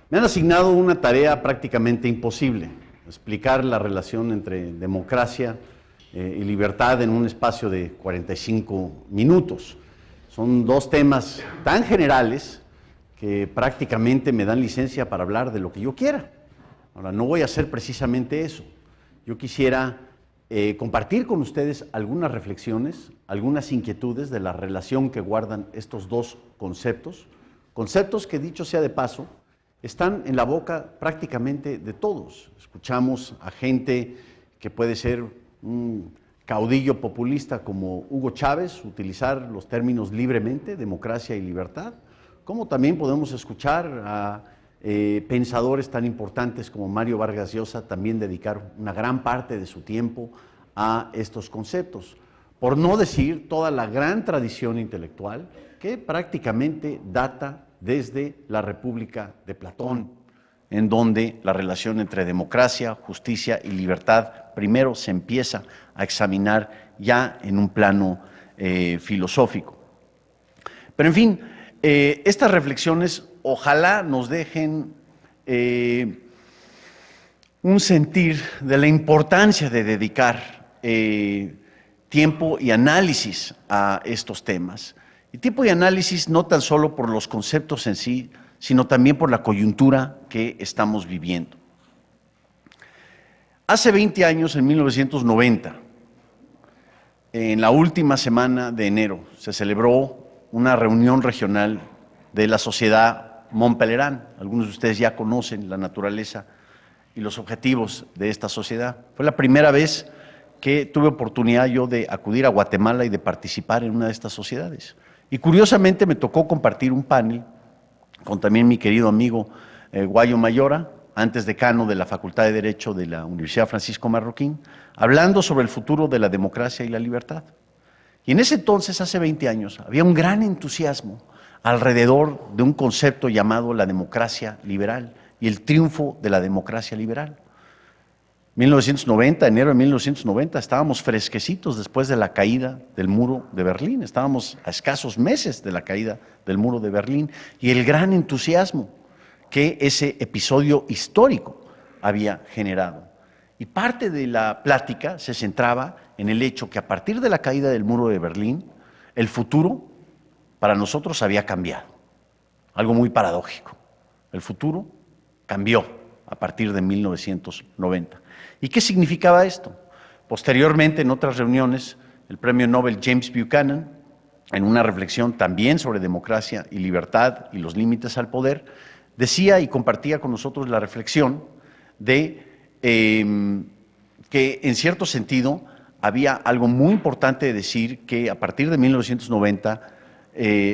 Me han asignado una tarea prácticamente imposible: explicar la relación entre democracia y libertad en un espacio de 45 minutos. Son dos temas tan generales que prácticamente me dan licencia para hablar de lo que yo quiera. Ahora, no voy a hacer precisamente eso. Yo quisiera compartir con ustedes algunas reflexiones, algunas inquietudes de la relación que guardan estos dos conceptos que, dicho sea de paso, están en la boca prácticamente de todos. Escuchamos a gente que puede ser un caudillo populista como Hugo Chávez utilizar los términos libremente, democracia y libertad, como también podemos escuchar a pensadores tan importantes como Mario Vargas Llosa también dedicar una gran parte de su tiempo a estos conceptos, por no decir toda la gran tradición intelectual que prácticamente data desde la República de Platón, en donde la relación entre democracia, justicia y libertad primero se empieza a examinar ya en un plano filosófico. Pero en fin, estas reflexiones ojalá nos dejen un sentir de la importancia de dedicar tiempo y análisis a estos temas. Y tiempo y análisis no tan solo por los conceptos en sí, sino también por la coyuntura que estamos viviendo. Hace 20 años, en 1990, en la última semana de enero, se celebró una reunión regional de la Sociedad Mont Pelerin. Algunos de ustedes ya conocen la naturaleza y los objetivos de esta sociedad. Fue la primera vez que tuve oportunidad yo de acudir a Guatemala y de participar en una de estas sociedades. Y curiosamente me tocó compartir un panel con también mi querido amigo Guayo Mayora, antes decano de la Facultad de Derecho de la Universidad Francisco Marroquín, hablando sobre el futuro de la democracia y la libertad. Y en ese entonces, hace 20 años, había un gran entusiasmo alrededor de un concepto llamado la democracia liberal y el triunfo de la democracia liberal. 1990, enero de 1990, estábamos fresquecitos después de la caída del muro de Berlín, estábamos a escasos meses de la caída del muro de Berlín y el gran entusiasmo que ese episodio histórico había generado. Y parte de la plática se centraba en el hecho que a partir de la caída del muro de Berlín, el futuro para nosotros había cambiado. Algo muy paradójico. El futuro cambió a partir de 1990. ¿Y qué significaba esto? Posteriormente, en otras reuniones, el premio Nobel James Buchanan, en una reflexión también sobre democracia y libertad y los límites al poder, decía y compartía con nosotros la reflexión de que en cierto sentido había algo muy importante de decir, que a partir de 1990,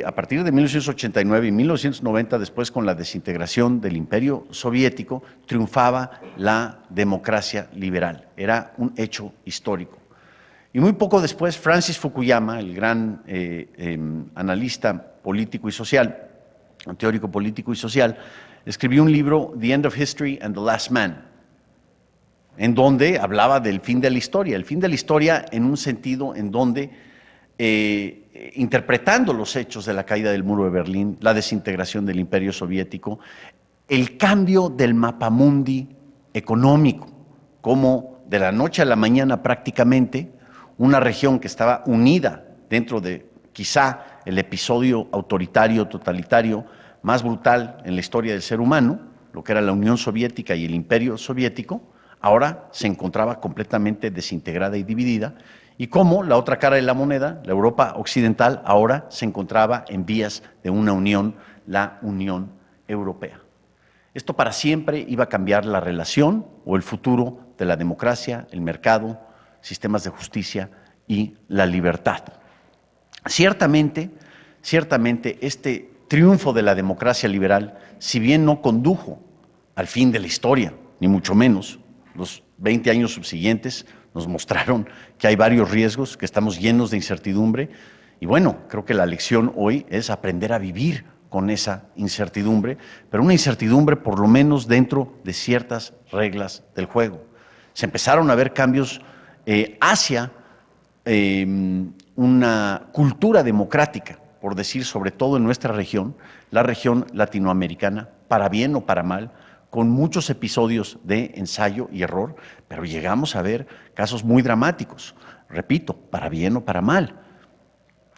a partir de 1989 y 1990, después con la desintegración del Imperio Soviético, triunfaba la democracia liberal. Era un hecho histórico. Y muy poco después, Francis Fukuyama, el gran analista político y social, un teórico político y social, escribió un libro, The End of History and the Last Man, en donde hablaba del fin de la historia. El fin de la historia en un sentido en donde interpretando los hechos de la caída del muro de Berlín, la desintegración del Imperio Soviético, el cambio del mapamundi económico, como de la noche a la mañana prácticamente, una región que estaba unida dentro de quizá el episodio autoritario, totalitario, más brutal en la historia del ser humano, lo que era la Unión Soviética y el Imperio Soviético, ahora se encontraba completamente desintegrada y dividida, y cómo la otra cara de la moneda, la Europa occidental, ahora se encontraba en vías de una unión, la Unión Europea. Esto para siempre iba a cambiar la relación o el futuro de la democracia, el mercado, sistemas de justicia y la libertad. Ciertamente, este triunfo de la democracia liberal, si bien no condujo al fin de la historia, ni mucho menos, los 20 años subsiguientes nos mostraron que hay varios riesgos, que estamos llenos de incertidumbre, y bueno, creo que la lección hoy es aprender a vivir con esa incertidumbre, pero una incertidumbre por lo menos dentro de ciertas reglas del juego. Se empezaron a ver cambios hacia una cultura democrática, por decir, sobre todo en nuestra región, la región latinoamericana para bien o para mal, con muchos episodios de ensayo y error, pero llegamos a ver casos muy dramáticos, repito, para bien o para mal.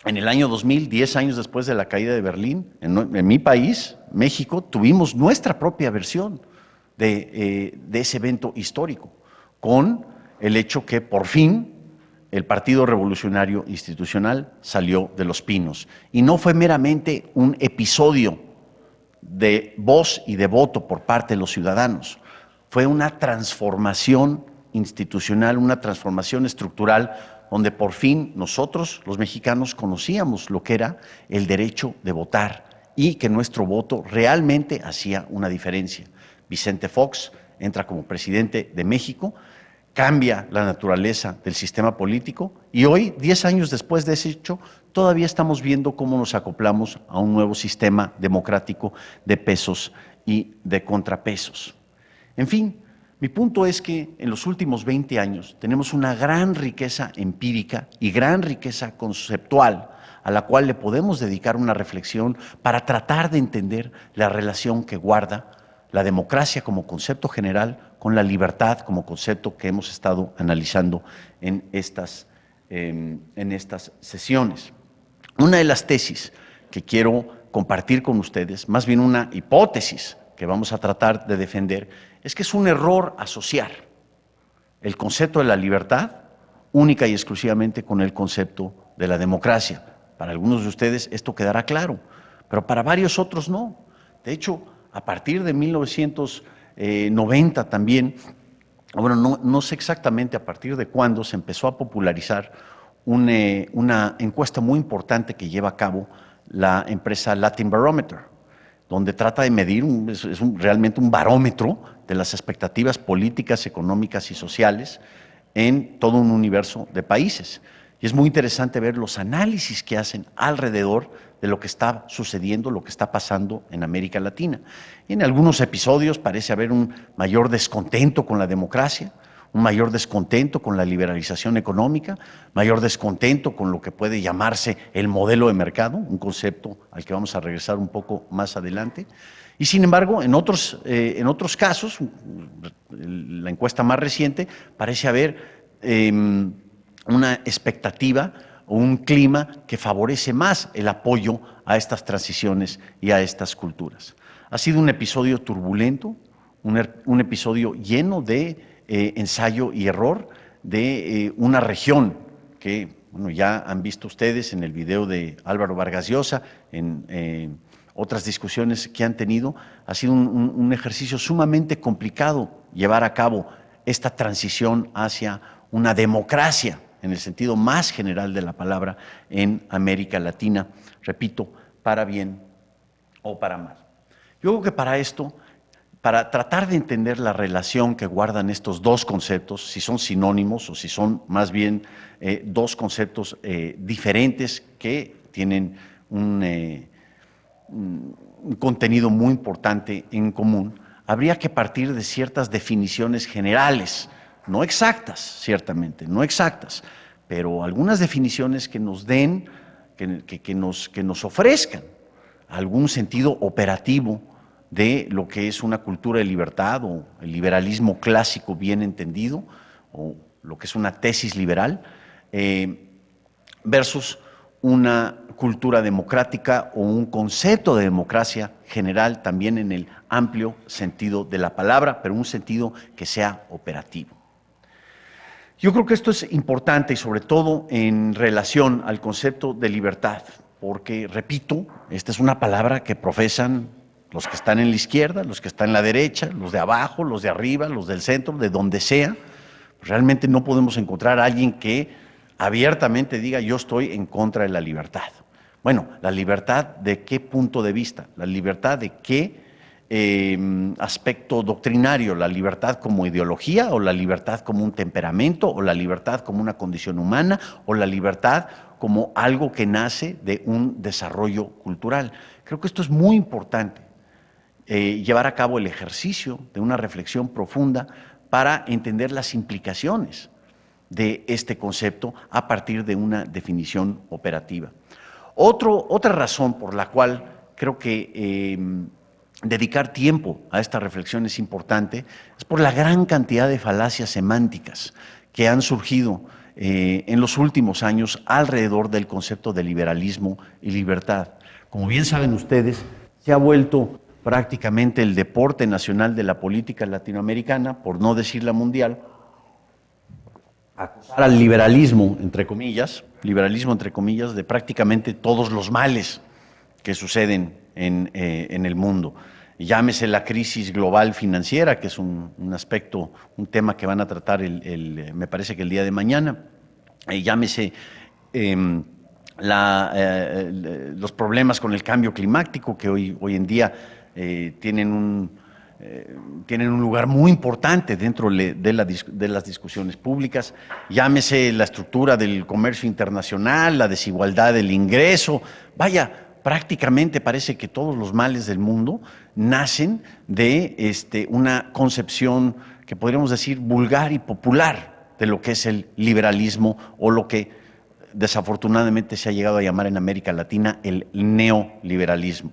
En el año 2000, 10 años después de la caída de Berlín, en mi país, México, tuvimos nuestra propia versión de ese evento histórico, con el hecho que por fin el Partido Revolucionario Institucional salió de Los Pinos. Y no fue meramente un episodio de voz y de voto por parte de los ciudadanos, fue una transformación institucional, una transformación estructural, donde por fin nosotros, los mexicanos, conocíamos lo que era el derecho de votar y que nuestro voto realmente hacía una diferencia. Vicente Fox entra como presidente de México, cambia la naturaleza del sistema político y hoy, 10 años después de ese hecho, todavía estamos viendo cómo nos acoplamos a un nuevo sistema democrático de pesos y de contrapesos. En fin, mi punto es que en los últimos 20 años tenemos una gran riqueza empírica y gran riqueza conceptual a la cual le podemos dedicar una reflexión para tratar de entender la relación que guarda la democracia como concepto general con la libertad como concepto que hemos estado analizando en estas sesiones. Una de las tesis que quiero compartir con ustedes, más bien una hipótesis que vamos a tratar de defender, es que es un error asociar el concepto de la libertad única y exclusivamente con el concepto de la democracia. Para algunos de ustedes esto quedará claro, pero para varios otros no. De hecho, a partir de 1990 también, bueno, no sé exactamente a partir de cuándo se empezó a popularizar una encuesta muy importante que lleva a cabo la empresa Latin Barometer, donde trata de medir, realmente un barómetro de las expectativas políticas, económicas y sociales en todo un universo de países. Y es muy interesante ver los análisis que hacen alrededor de lo que está sucediendo, lo que está pasando en América Latina. Y en algunos episodios parece haber un mayor descontento con la democracia, un mayor descontento con la liberalización económica, mayor descontento con lo que puede llamarse el modelo de mercado, un concepto al que vamos a regresar un poco más adelante. Y sin embargo, en otros casos, la encuesta más reciente, parece haber una expectativa o un clima que favorece más el apoyo a estas transiciones y a estas culturas. Ha sido un episodio turbulento, un episodio lleno de ensayo y error de una región que, bueno, ya han visto ustedes en el video de Álvaro Vargas Llosa, en otras discusiones que han tenido, ha sido un ejercicio sumamente complicado llevar a cabo esta transición hacia una democracia en el sentido más general de la palabra en América Latina, repito, para bien o para mal. Yo creo que para esto, para tratar de entender la relación que guardan estos dos conceptos, si son sinónimos o si son más bien dos conceptos diferentes que tienen un contenido muy importante en común, habría que partir de ciertas definiciones generales, no exactas, ciertamente, no exactas, pero algunas definiciones que nos den, que nos ofrezcan algún sentido operativo de lo que es una cultura de libertad o el liberalismo clásico bien entendido, o lo que es una tesis liberal, versus una cultura democrática o un concepto de democracia general también en el amplio sentido de la palabra, pero un sentido que sea operativo. Yo creo que esto es importante y sobre todo en relación al concepto de libertad, porque, repito, esta es una palabra que profesan los que están en la izquierda, los que están en la derecha, los de abajo, los de arriba, los del centro, de donde sea. Realmente no podemos encontrar a alguien que abiertamente diga yo estoy en contra de la libertad. Bueno, ¿la libertad de qué punto de vista? ¿La libertad de qué aspecto doctrinario? ¿La libertad como ideología o la libertad como un temperamento o la libertad como una condición humana o la libertad como algo que nace de un desarrollo cultural? Creo que esto es muy importante, llevar a cabo el ejercicio de una reflexión profunda para entender las implicaciones de este concepto a partir de una definición operativa. Otra razón por la cual creo que dedicar tiempo a esta reflexión es importante es por la gran cantidad de falacias semánticas que han surgido en los últimos años alrededor del concepto de liberalismo y libertad. Como bien saben ustedes, se ha vuelto prácticamente el deporte nacional de la política latinoamericana, por no decir la mundial, acusar al liberalismo, entre comillas, de prácticamente todos los males que suceden en el mundo. Llámese la crisis global financiera, que es un aspecto, un tema que van a tratar me parece que el día de mañana. Llámese los problemas con el cambio climático, que hoy en día tienen un lugar muy importante dentro de las discusiones públicas. Llámese la estructura del comercio internacional, la desigualdad del ingreso. Vaya, prácticamente parece que todos los males del mundo nacen de una concepción que podríamos decir vulgar y popular de lo que es el liberalismo o lo que desafortunadamente se ha llegado a llamar en América Latina el neoliberalismo.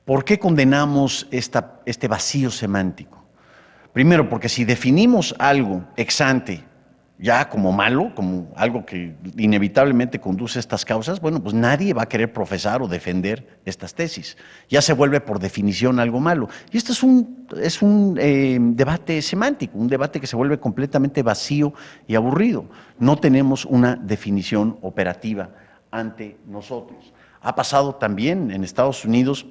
¿Por qué condenamos este vacío semántico? Primero, porque si definimos algo ex ante ya como malo, como algo que inevitablemente conduce a estas causas, bueno, pues nadie va a querer profesar o defender estas tesis. Ya se vuelve por definición algo malo. Y esto es un debate semántico, un debate que se vuelve completamente vacío y aburrido. No tenemos una definición operativa ante nosotros. Ha pasado también en Estados Unidos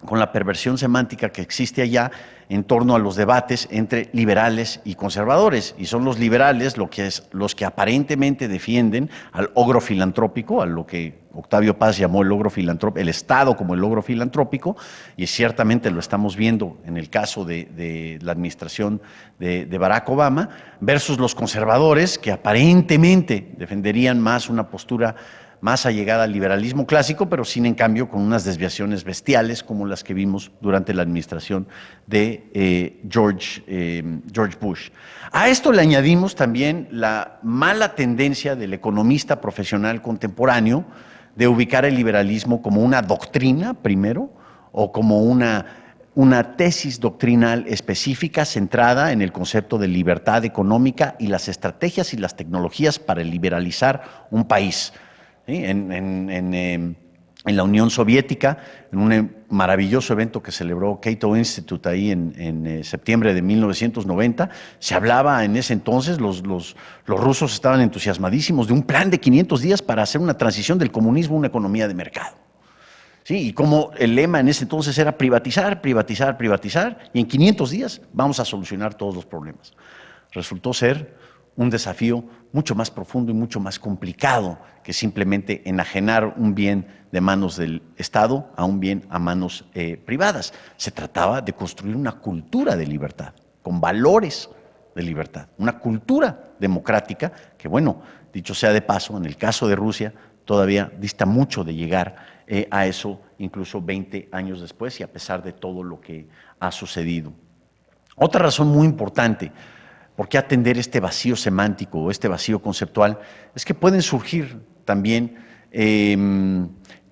con la perversión semántica que existe allá en torno a los debates entre liberales y conservadores. Y son los liberales los que aparentemente defienden al ogro filantrópico, a lo que Octavio Paz llamó el ogro filantrópico, el Estado como el ogro filantrópico, y ciertamente lo estamos viendo en el caso de la administración de Barack Obama, versus los conservadores que aparentemente defenderían más una postura más allegada al liberalismo clásico, pero sin en cambio con unas desviaciones bestiales como las que vimos durante la administración de George Bush. A esto le añadimos también la mala tendencia del economista profesional contemporáneo de ubicar el liberalismo como una doctrina, primero, o como una tesis doctrinal específica centrada en el concepto de libertad económica y las estrategias y las tecnologías para liberalizar un país. ¿Sí? En la Unión Soviética, en un maravilloso evento que celebró Cato Institute ahí en septiembre de 1990, se hablaba en ese entonces, los rusos estaban entusiasmadísimos de un plan de 500 días para hacer una transición del comunismo a una economía de mercado. ¿Sí? Y como el lema en ese entonces era privatizar, privatizar, privatizar, y en 500 días vamos a solucionar todos los problemas. Resultó ser un desafío mucho más profundo y mucho más complicado que simplemente enajenar un bien de manos del Estado a un bien a manos privadas. Se trataba de construir una cultura de libertad, con valores de libertad, una cultura democrática que, bueno, dicho sea de paso, en el caso de Rusia todavía dista mucho de llegar a eso, incluso 20 años después y a pesar de todo lo que ha sucedido. Otra razón muy importante por qué atender este vacío semántico o este vacío conceptual es que pueden surgir también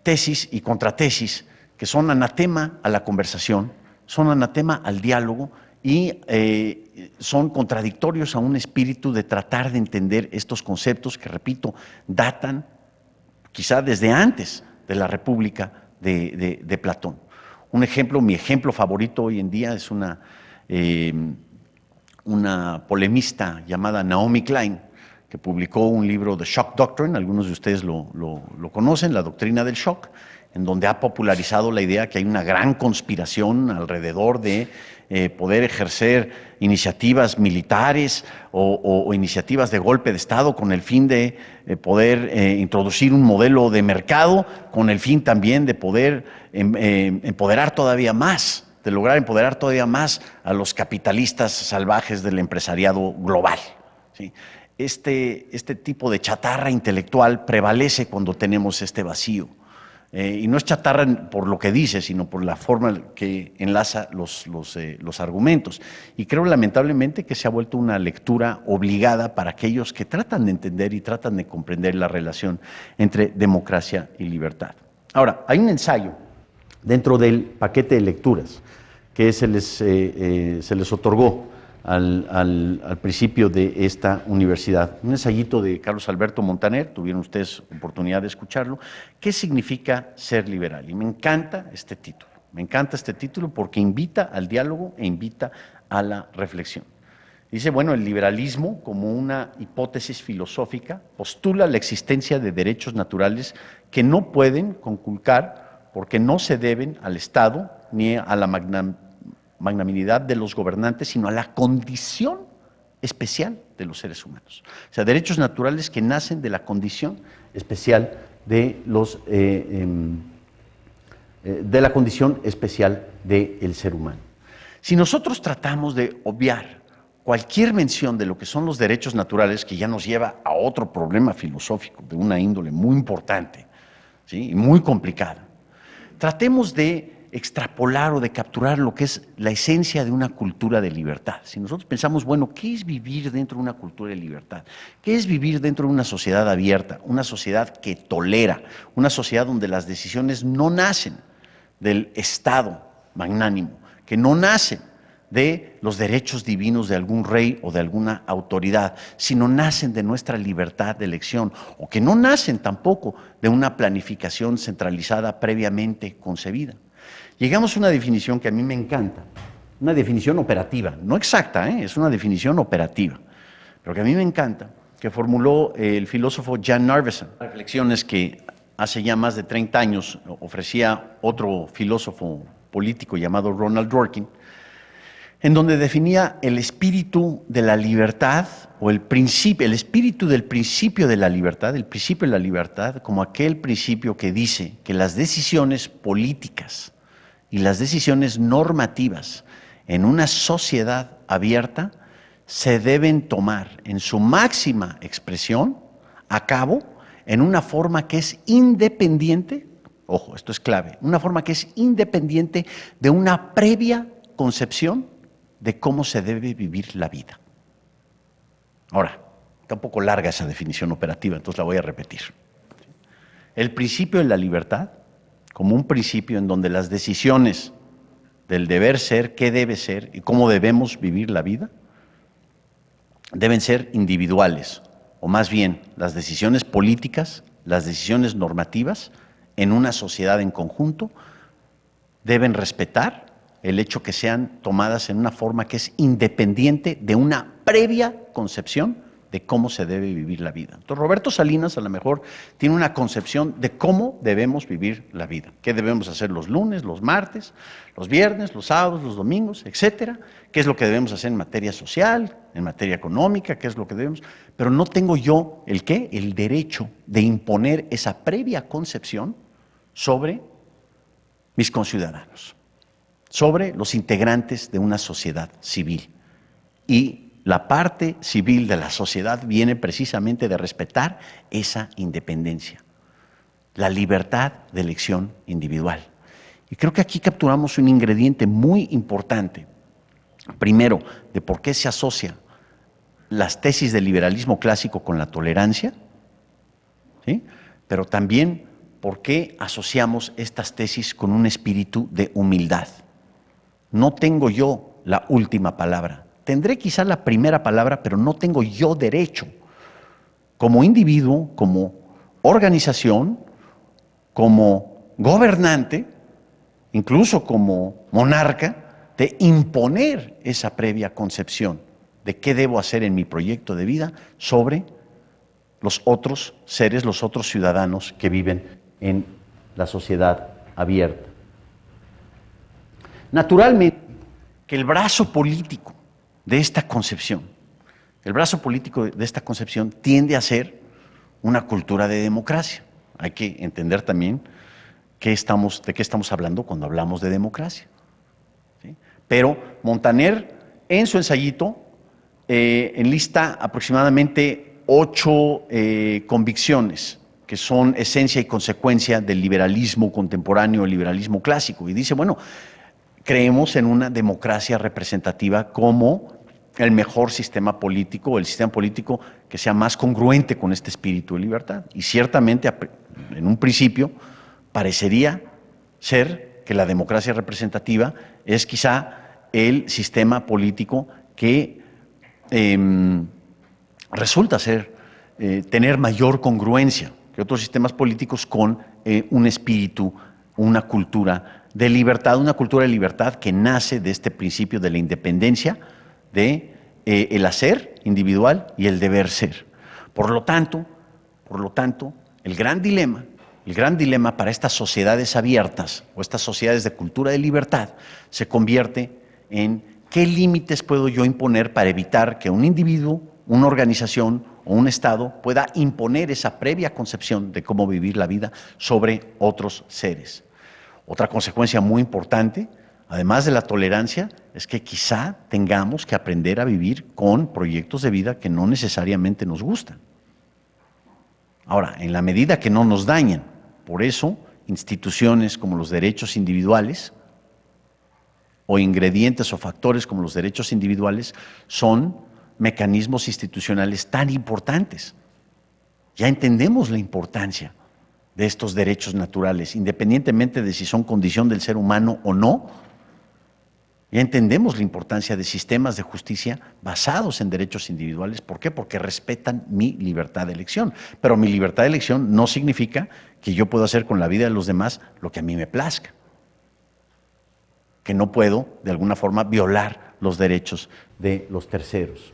tesis y contratesis que son anatema a la conversación, son anatema al diálogo y son contradictorios a un espíritu de tratar de entender estos conceptos que, repito, datan quizá desde antes de la República de Platón. Un ejemplo, mi ejemplo favorito hoy en día es una polemista llamada Naomi Klein, que publicó un libro, The Shock Doctrine, algunos de ustedes lo conocen, la doctrina del shock, en donde ha popularizado la idea que hay una gran conspiración alrededor de poder ejercer iniciativas militares o iniciativas de golpe de Estado con el fin de poder introducir un modelo de mercado, con el fin también de poder empoderar todavía más, de lograr empoderar todavía más a los capitalistas salvajes del empresariado global. ¿Sí? Este tipo de chatarra intelectual prevalece cuando tenemos este vacío. Y no es chatarra por lo que dice, sino por la forma que enlaza los argumentos. Y creo lamentablemente que se ha vuelto una lectura obligada para aquellos que tratan de entender y tratan de comprender la relación entre democracia y libertad. Ahora, hay un ensayo dentro del paquete de lecturas que se les otorgó al principio de esta universidad. Un ensayito de Carlos Alberto Montaner, tuvieron ustedes oportunidad de escucharlo. ¿Qué significa ser liberal? Y me encanta este título porque invita al diálogo e invita a la reflexión. Dice, bueno, el liberalismo, como una hipótesis filosófica, postula la existencia de derechos naturales que no pueden conculcar porque no se deben al Estado ni a la magnanimidad de los gobernantes, sino a la condición especial de los seres humanos. O sea, derechos naturales que nacen de la condición especial de la condición especial del ser humano. Si nosotros tratamos de obviar cualquier mención de lo que son los derechos naturales, que ya nos lleva a otro problema filosófico de una índole muy importante, ¿sí? Y muy complicada, tratemos de extrapolar o de capturar lo que es la esencia de una cultura de libertad. Si nosotros pensamos, bueno, ¿qué es vivir dentro de una cultura de libertad? ¿Qué es vivir dentro de una sociedad abierta, una sociedad que tolera, una sociedad donde las decisiones no nacen del Estado magnánimo, que no nacen de los derechos divinos de algún rey o de alguna autoridad, sino nacen de nuestra libertad de elección, o que no nacen tampoco de una planificación centralizada previamente concebida? Llegamos a una definición que a mí me encanta, una definición operativa, no exacta, es una definición operativa, pero que a mí me encanta, que formuló el filósofo Jan Narveson, reflexiones que hace ya más de 30 años ofrecía otro filósofo político llamado Ronald Dworkin, en donde definía el espíritu de la libertad, o el espíritu del principio de la libertad, el principio de la libertad, como aquel principio que dice que las decisiones políticas y las decisiones normativas en una sociedad abierta se deben tomar en su máxima expresión a cabo en una forma que es independiente, ojo, esto es clave, una forma que es independiente de una previa concepción de cómo se debe vivir la vida. Ahora, está un poco larga esa definición operativa, entonces la voy a repetir. El principio de la libertad, como un principio en donde las decisiones del deber ser, qué debe ser y cómo debemos vivir la vida, deben ser individuales, o más bien las decisiones políticas, las decisiones normativas en una sociedad en conjunto deben respetar el hecho que sean tomadas en una forma que es independiente de una previa concepción de cómo se debe vivir la vida. Entonces, Roberto Salinas a lo mejor tiene una concepción de cómo debemos vivir la vida, qué debemos hacer los lunes, los martes, los viernes, los sábados, los domingos, etcétera, qué es lo que debemos hacer en materia social, en materia económica, qué es lo que debemos, pero no tengo yo el derecho de imponer esa previa concepción sobre mis conciudadanos, sobre los integrantes de una sociedad civil. Y la parte civil de la sociedad viene precisamente de respetar esa independencia, la libertad de elección individual. Y creo que aquí capturamos un ingrediente muy importante, primero, de por qué se asocia las tesis del liberalismo clásico con la tolerancia, ¿sí? Pero también por qué asociamos estas tesis con un espíritu de humildad. No tengo yo la última palabra. Tendré quizá la primera palabra, pero no tengo yo derecho, como individuo, como organización, como gobernante, incluso como monarca, de imponer esa previa concepción de qué debo hacer en mi proyecto de vida sobre los otros seres, los otros ciudadanos que viven en la sociedad abierta. Naturalmente, que el brazo político de esta concepción, tiende a ser una cultura de democracia. Hay que entender también de qué estamos hablando cuando hablamos de democracia, ¿sí? Pero Montaner, en su ensayito, enlista aproximadamente 8 convicciones que son esencia y consecuencia del liberalismo contemporáneo, el liberalismo clásico. Y dice, bueno, creemos en una democracia representativa como el mejor sistema político, el sistema político que sea más congruente con este espíritu de libertad. Y ciertamente, en un principio, parecería ser que la democracia representativa es quizá el sistema político que resulta tener mayor congruencia que otros sistemas políticos con un espíritu, una cultura de libertad que nace de este principio de la independencia, de el hacer individual y el deber ser. Por lo tanto, el gran dilema para estas sociedades abiertas o estas sociedades de cultura de libertad se convierte en qué límites puedo yo imponer para evitar que un individuo, una organización o un Estado pueda imponer esa previa concepción de cómo vivir la vida sobre otros seres. Otra consecuencia muy importante, además de la tolerancia, es que quizá tengamos que aprender a vivir con proyectos de vida que no necesariamente nos gustan. Ahora, en la medida que no nos dañan, por eso instituciones como los derechos individuales o ingredientes o factores como los derechos individuales son mecanismos institucionales tan importantes. Ya entendemos la importancia de estos derechos naturales, independientemente de si son condición del ser humano o no. Ya entendemos la importancia de sistemas de justicia basados en derechos individuales. ¿Por qué? Porque respetan mi libertad de elección. Pero mi libertad de elección no significa que yo puedo hacer con la vida de los demás lo que a mí me plazca. Que no puedo, de alguna forma, violar los derechos de los terceros.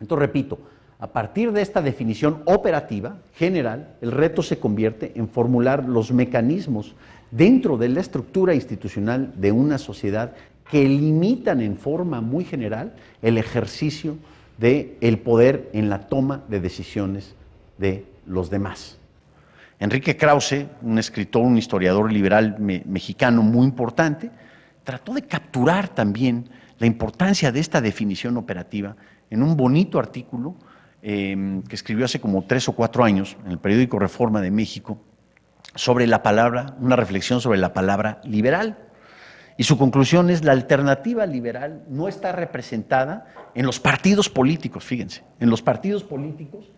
Entonces, repito, a partir de esta definición operativa general, el reto se convierte en formular los mecanismos dentro de la estructura institucional de una sociedad que limitan en forma muy general el ejercicio del poder en la toma de decisiones de los demás. Enrique Krause, un escritor, un historiador liberal mexicano muy importante, trató de capturar también la importancia de esta definición operativa en un bonito artículo que escribió hace como 3 o 4 años en el periódico Reforma de México sobre la palabra, una reflexión sobre la palabra liberal. Y su conclusión es: la alternativa liberal no está representada en los partidos políticos, fíjense, en los partidos políticos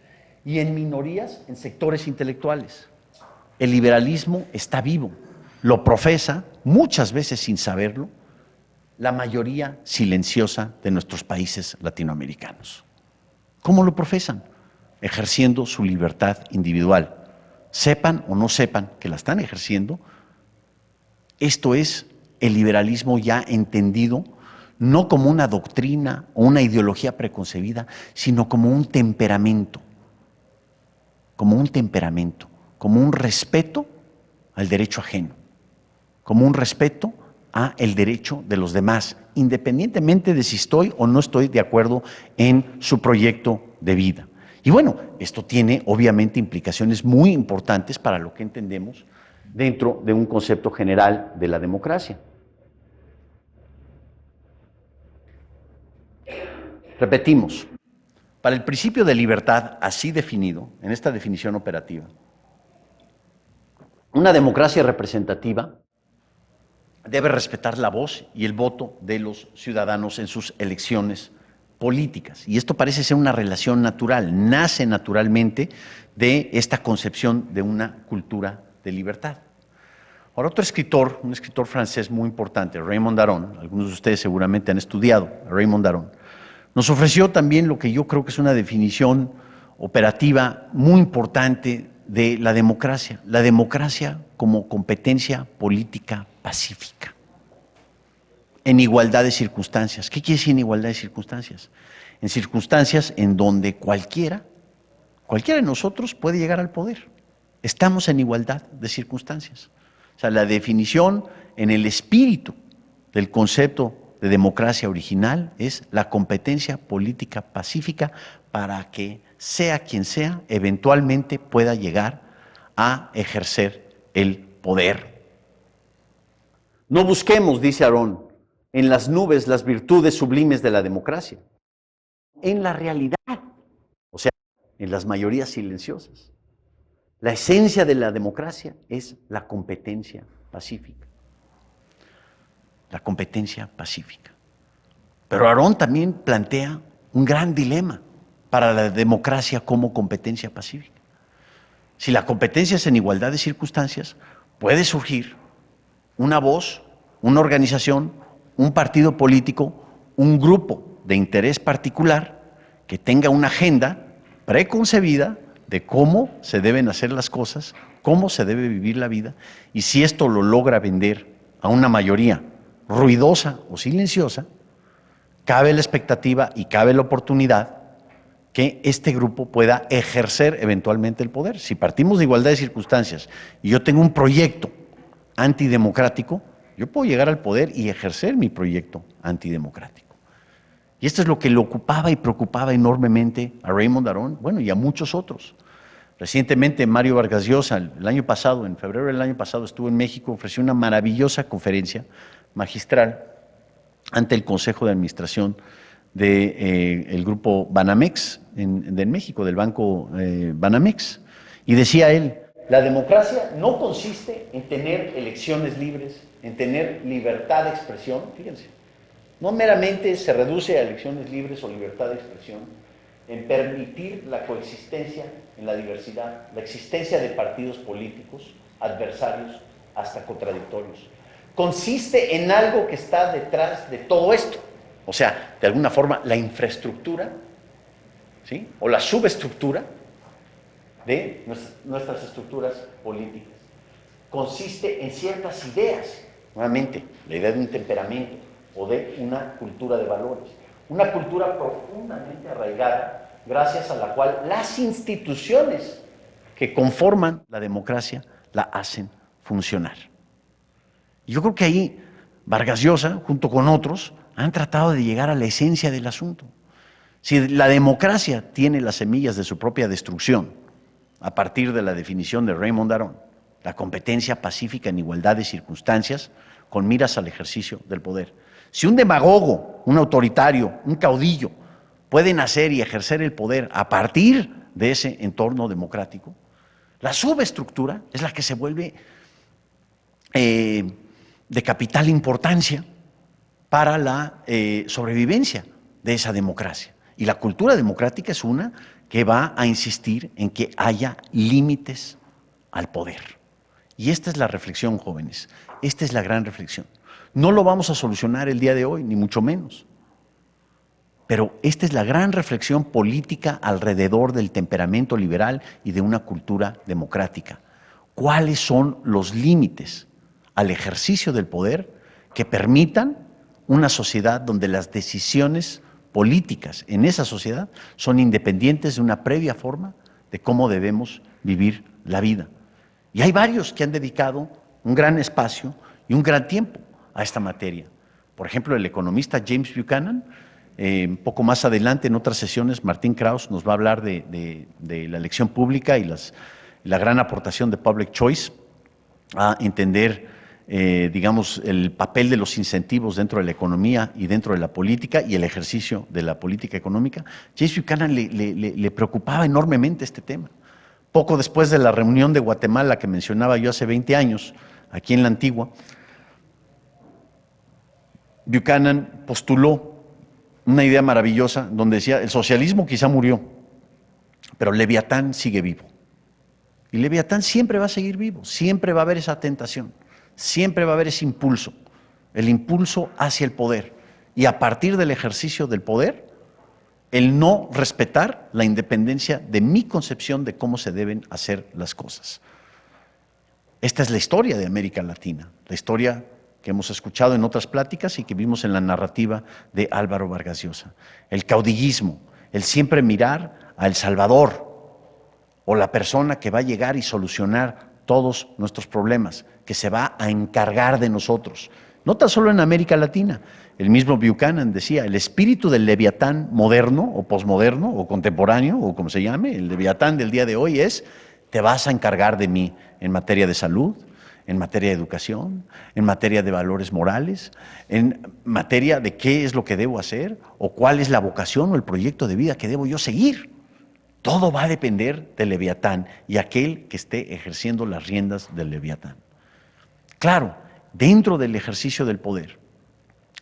y en minorías en sectores intelectuales. El liberalismo está vivo, lo profesa, muchas veces sin saberlo, la mayoría silenciosa de nuestros países latinoamericanos. ¿Cómo lo profesan? Ejerciendo su libertad individual. Sepan o no sepan que la están ejerciendo, esto es el liberalismo ya entendido, no como una doctrina o una ideología preconcebida, sino como un temperamento, como un respeto al derecho ajeno, como un respeto a el derecho de los demás, independientemente de si estoy o no estoy de acuerdo en su proyecto de vida. Y bueno, esto tiene obviamente implicaciones muy importantes para lo que entendemos dentro de un concepto general de la democracia. Repetimos, para el principio de libertad así definido, en esta definición operativa, una democracia representativa debe respetar la voz y el voto de los ciudadanos en sus elecciones políticas. Y esto parece ser una relación natural, nace naturalmente de esta concepción de una cultura de libertad. Ahora, otro escritor, un escritor francés muy importante, Raymond Aron, algunos de ustedes seguramente han estudiado a Raymond Aron, nos ofreció también lo que yo creo que es una definición operativa muy importante de la democracia como competencia política pacífica, en igualdad de circunstancias. ¿Qué quiere decir en igualdad de circunstancias? En circunstancias en donde cualquiera de nosotros puede llegar al poder. Estamos en igualdad de circunstancias. O sea, la definición en el espíritu del concepto de democracia original es la competencia política pacífica para que sea quien sea, eventualmente pueda llegar a ejercer el poder. No busquemos, dice Aron, en las nubes las virtudes sublimes de la democracia, en la realidad, o sea, en las mayorías silenciosas. La esencia de la democracia es la competencia pacífica. La competencia pacífica. Pero Aron también plantea un gran dilema para la democracia como competencia pacífica. Si la competencia es en igualdad de circunstancias, puede surgir una voz, una organización, un partido político, un grupo de interés particular que tenga una agenda preconcebida de cómo se deben hacer las cosas, cómo se debe vivir la vida, y si esto lo logra vender a una mayoría ruidosa o silenciosa, cabe la expectativa y cabe la oportunidad que este grupo pueda ejercer eventualmente el poder. Si partimos de igualdad de circunstancias y yo tengo un proyecto antidemocrático, yo puedo llegar al poder y ejercer mi proyecto antidemocrático. Y esto es lo que le ocupaba y preocupaba enormemente a Raymond Aron, bueno, y a muchos otros. Recientemente Mario Vargas Llosa, el año pasado, en febrero del año pasado, estuvo en México, ofreció una maravillosa conferencia magistral ante el Consejo de Administración del grupo Banamex de México, del banco Banamex. Y decía él, la democracia no consiste en tener elecciones libres, en tener libertad de expresión, fíjense, no meramente se reduce a elecciones libres o libertad de expresión, en permitir la coexistencia en la diversidad, la existencia de partidos políticos, adversarios, hasta contradictorios. Consiste en algo que está detrás de todo esto, o sea, de alguna forma la infraestructura, ¿sí?, o la subestructura de nuestras estructuras políticas. Consiste en ciertas ideas, nuevamente, la idea de un temperamento o de una cultura de valores, una cultura profundamente arraigada, gracias a la cual las instituciones que conforman la democracia la hacen funcionar. Y yo creo que ahí Vargas Llosa, junto con otros, han tratado de llegar a la esencia del asunto. Si la democracia tiene las semillas de su propia destrucción, a partir de la definición de Raymond Aron, la competencia pacífica en igualdad de circunstancias, con miras al ejercicio del poder. Si un demagogo, un autoritario, un caudillo puede nacer y ejercer el poder a partir de ese entorno democrático, la subestructura es la que se vuelve de capital importancia para la sobrevivencia de esa democracia. Y la cultura democrática es una que va a insistir en que haya límites al poder. Y esta es la reflexión, jóvenes, esta es la gran reflexión. No lo vamos a solucionar el día de hoy, ni mucho menos. Pero esta es la gran reflexión política alrededor del temperamento liberal y de una cultura democrática. ¿Cuáles son los límites al ejercicio del poder que permitan una sociedad donde las decisiones políticas en esa sociedad son independientes de una previa forma de cómo debemos vivir la vida? Y hay varios que han dedicado un gran espacio y un gran tiempo a esta materia. Por ejemplo, el economista James Buchanan, un poco más adelante en otras sesiones, Martín Kraus nos va a hablar de la elección pública y la gran aportación de Public Choice a entender, digamos, el papel de los incentivos dentro de la economía y dentro de la política y el ejercicio de la política económica. James Buchanan le preocupaba enormemente este tema. Poco después de la reunión de Guatemala que mencionaba yo hace 20 años, aquí en la Antigua, Buchanan postuló una idea maravillosa donde decía, el socialismo quizá murió, pero Leviatán sigue vivo. Y Leviatán siempre va a seguir vivo, siempre va a haber esa tentación, siempre va a haber ese impulso, el impulso hacia el poder. Y a partir del ejercicio del poder, el no respetar la independencia de mi concepción de cómo se deben hacer las cosas. Esta es la historia de América Latina, la historia que hemos escuchado en otras pláticas y que vimos en la narrativa de Álvaro Vargas Llosa. El caudillismo, el siempre mirar a El Salvador o la persona que va a llegar y solucionar todos nuestros problemas, que se va a encargar de nosotros. No tan solo en América Latina. El mismo Buchanan decía, el espíritu del Leviatán moderno o posmoderno o contemporáneo o como se llame, el Leviatán del día de hoy es, te vas a encargar de mí en materia de salud, en materia de educación, en materia de valores morales, en materia de qué es lo que debo hacer o cuál es la vocación o el proyecto de vida que debo yo seguir. Todo va a depender del Leviatán y aquel que esté ejerciendo las riendas del Leviatán. Claro, dentro del ejercicio del poder,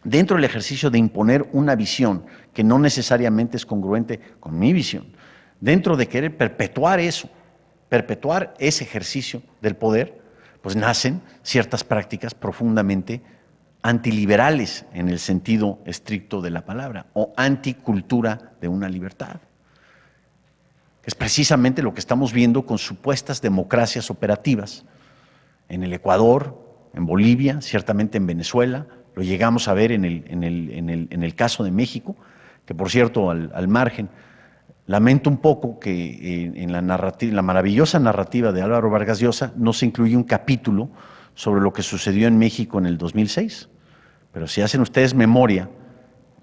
dentro del ejercicio de imponer una visión que no necesariamente es congruente con mi visión, dentro de querer perpetuar eso, perpetuar ese ejercicio del poder, pues nacen ciertas prácticas profundamente antiliberales en el sentido estricto de la palabra, o anticultura de una libertad. Es precisamente lo que estamos viendo con supuestas democracias operativas en el Ecuador, en Bolivia, ciertamente en Venezuela, lo llegamos a ver en el caso de México, que por cierto, al margen, lamento un poco que en la maravillosa narrativa de Álvaro Vargas Llosa no se incluye un capítulo sobre lo que sucedió en México en el 2006. Pero si hacen ustedes memoria,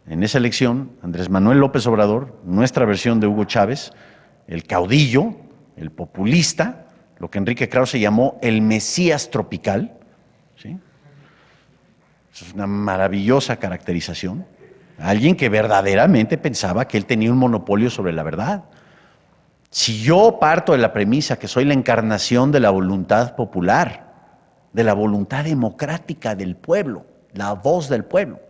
en esa elección, Andrés Manuel López Obrador, nuestra versión de Hugo Chávez, el caudillo, el populista, lo que Enrique Krause llamó el Mesías tropical, ¿sí? Es una maravillosa caracterización. Alguien que verdaderamente pensaba que él tenía un monopolio sobre la verdad. Si yo parto de la premisa que soy la encarnación de la voluntad popular, de la voluntad democrática del pueblo, la voz del pueblo,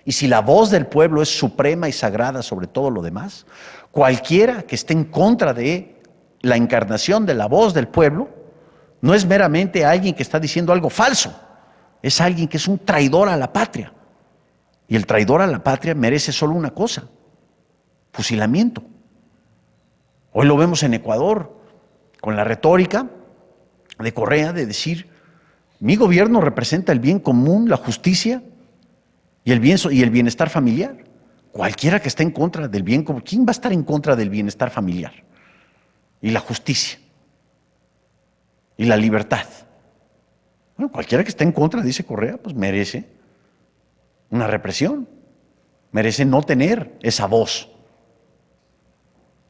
y si la voz del pueblo es suprema y sagrada sobre todo lo demás, cualquiera que esté en contra de la encarnación de la voz del pueblo, no es meramente alguien que está diciendo algo falso, es alguien que es un traidor a la patria. Y el traidor a la patria merece solo una cosa: fusilamiento. Hoy lo vemos en Ecuador, con la retórica de Correa de decir: mi gobierno representa el bien común, la justicia y el bienestar familiar. Cualquiera que esté en contra del bien común, ¿quién va a estar en contra del bienestar familiar? Y la justicia y la libertad. Bueno, cualquiera que esté en contra, dice Correa, pues merece una represión, merece no tener esa voz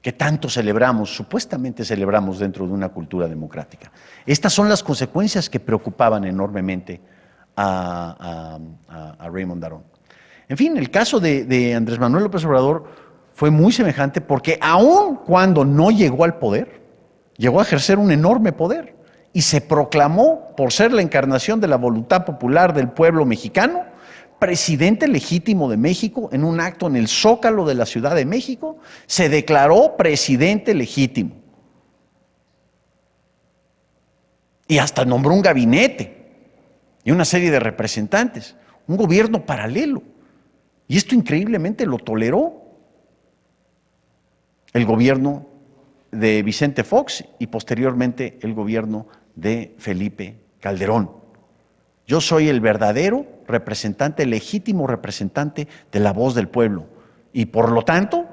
que tanto celebramos, supuestamente celebramos dentro de una cultura democrática. Estas son las consecuencias que preocupaban enormemente a Raymond Aron. En fin, el caso de Andrés Manuel López Obrador fue muy semejante, porque aun cuando no llegó al poder, llegó a ejercer un enorme poder y se proclamó, por ser la encarnación de la voluntad popular del pueblo mexicano, presidente legítimo de México. En un acto en el Zócalo de la Ciudad de México, se declaró presidente legítimo. Y hasta nombró un gabinete y una serie de representantes, un gobierno paralelo. Y esto increíblemente lo toleró el gobierno de Vicente Fox y posteriormente el gobierno de Felipe Calderón. Yo soy el verdadero representante, legítimo representante de la voz del pueblo. Y por lo tanto,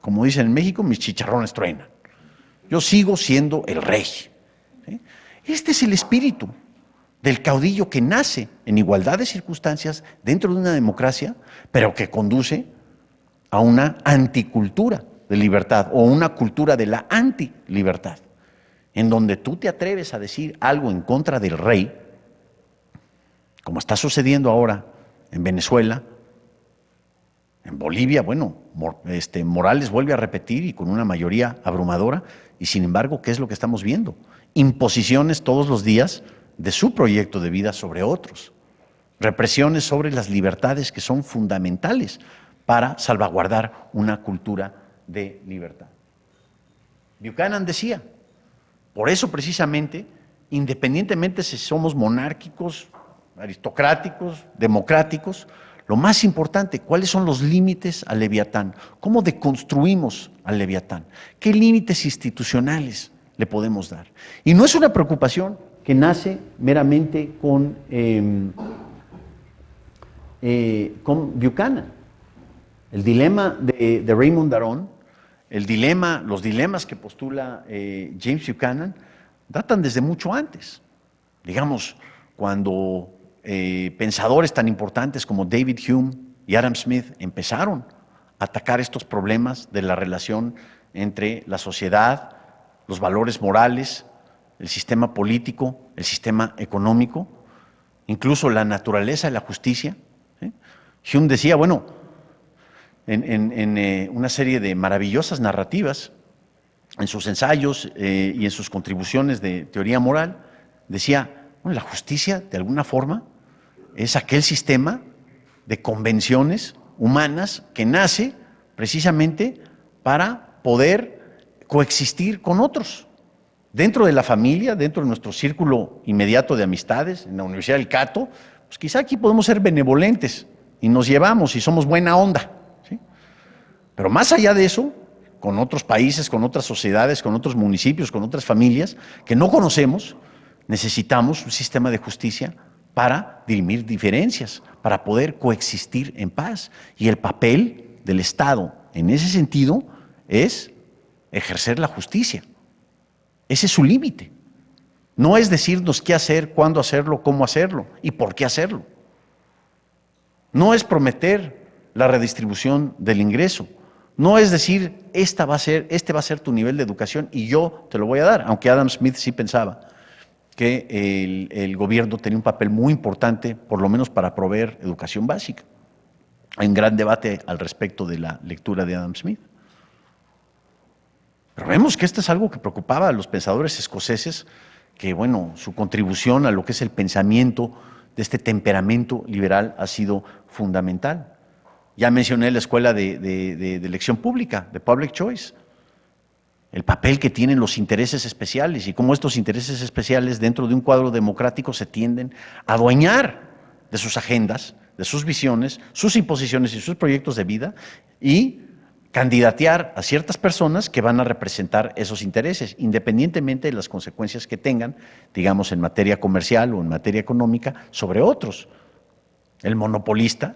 como dicen en México, mis chicharrones truenan. Yo sigo siendo el rey. ¿Sí? Este es el espíritu del caudillo que nace en igualdad de circunstancias dentro de una democracia, pero que conduce a una anticultura de libertad o una cultura de la antilibertad, en donde tú te atreves a decir algo en contra del rey, como está sucediendo ahora en Venezuela, en Bolivia. Bueno, Morales vuelve a repetir y con una mayoría abrumadora, y sin embargo, ¿qué es lo que estamos viendo? Imposiciones todos los días de su proyecto de vida sobre otros, represiones sobre las libertades que son fundamentales para salvaguardar una cultura de libertad. Buchanan decía, por eso precisamente, independientemente si somos monárquicos, aristocráticos, democráticos, lo más importante, ¿cuáles son los límites al Leviatán? ¿Cómo deconstruimos al Leviatán? ¿Qué límites institucionales le podemos dar? Y no es una preocupación que nace meramente con Buchanan. El dilema de Raymond Aron, los dilemas que postula James Buchanan, datan desde mucho antes. Digamos, cuando pensadores tan importantes como David Hume y Adam Smith empezaron a atacar estos problemas de la relación entre la sociedad, los valores morales, el sistema político, el sistema económico, incluso la naturaleza de la justicia. ¿Sí? Hume decía, bueno, en una serie de maravillosas narrativas, en sus ensayos y en sus contribuciones de teoría moral, decía, bueno, la justicia, de alguna forma, es aquel sistema de convenciones humanas que nace precisamente para poder coexistir con otros. Dentro de la familia, dentro de nuestro círculo inmediato de amistades, en la Universidad del Cato, pues quizá aquí podemos ser benevolentes y nos llevamos y somos buena onda, ¿sí? Pero más allá de eso, con otros países, con otras sociedades, con otros municipios, con otras familias que no conocemos, necesitamos un sistema de justicia para dirimir diferencias, para poder coexistir en paz. Y el papel del Estado en ese sentido es ejercer la justicia. Ese es su límite. No es decirnos qué hacer, cuándo hacerlo, cómo hacerlo y por qué hacerlo. No es prometer la redistribución del ingreso. No es decir, este va a ser tu nivel de educación y yo te lo voy a dar, aunque Adam Smith sí pensaba que el gobierno tenía un papel muy importante, por lo menos para proveer educación básica. Hay un gran debate al respecto de la lectura de Adam Smith. Pero vemos que esto es algo que preocupaba a los pensadores escoceses, que bueno, su contribución a lo que es el pensamiento de este temperamento liberal ha sido fundamental. Ya mencioné la escuela de elección pública, de Public Choice, el papel que tienen los intereses especiales y cómo estos intereses especiales dentro de un cuadro democrático se tienden a adueñar de sus agendas, de sus visiones, sus imposiciones y sus proyectos de vida y candidatear a ciertas personas que van a representar esos intereses, independientemente de las consecuencias que tengan, digamos, en materia comercial o en materia económica, sobre otros. El monopolista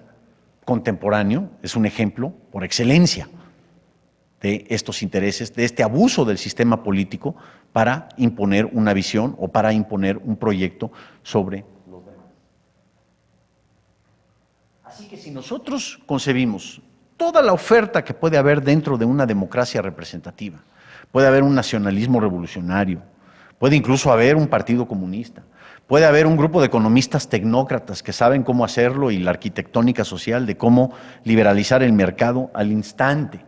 contemporáneo es un ejemplo por excelencia de estos intereses, de este abuso del sistema político para imponer una visión o para imponer un proyecto sobre los demás. Así que si nosotros concebimos toda la oferta que puede haber dentro de una democracia representativa, puede haber un nacionalismo revolucionario, puede incluso haber un partido comunista, puede haber un grupo de economistas tecnócratas que saben cómo hacerlo y la arquitectónica social de cómo liberalizar el mercado al instante.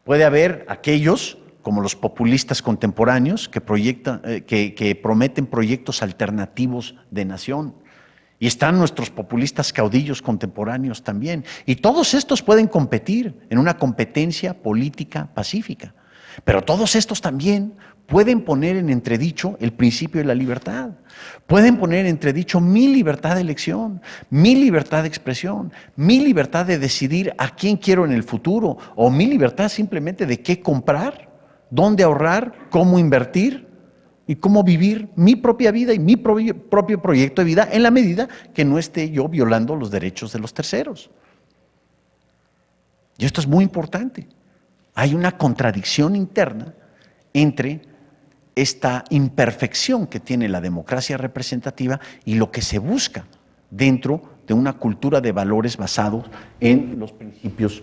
Puede haber aquellos, como los populistas contemporáneos, que prometen proyectos alternativos de nación. Y están nuestros populistas caudillos contemporáneos también. Y todos estos pueden competir en una competencia política pacífica. Pero todos estos también pueden poner en entredicho el principio de la libertad. Pueden poner en entredicho mi libertad de elección, mi libertad de expresión, mi libertad de decidir a quién quiero en el futuro, o mi libertad simplemente de qué comprar, dónde ahorrar, cómo invertir y cómo vivir mi propia vida y mi propio proyecto de vida en la medida que no esté yo violando los derechos de los terceros. Y esto es muy importante. Hay una contradicción interna entre esta imperfección que tiene la democracia representativa y lo que se busca dentro de una cultura de valores basados en los principios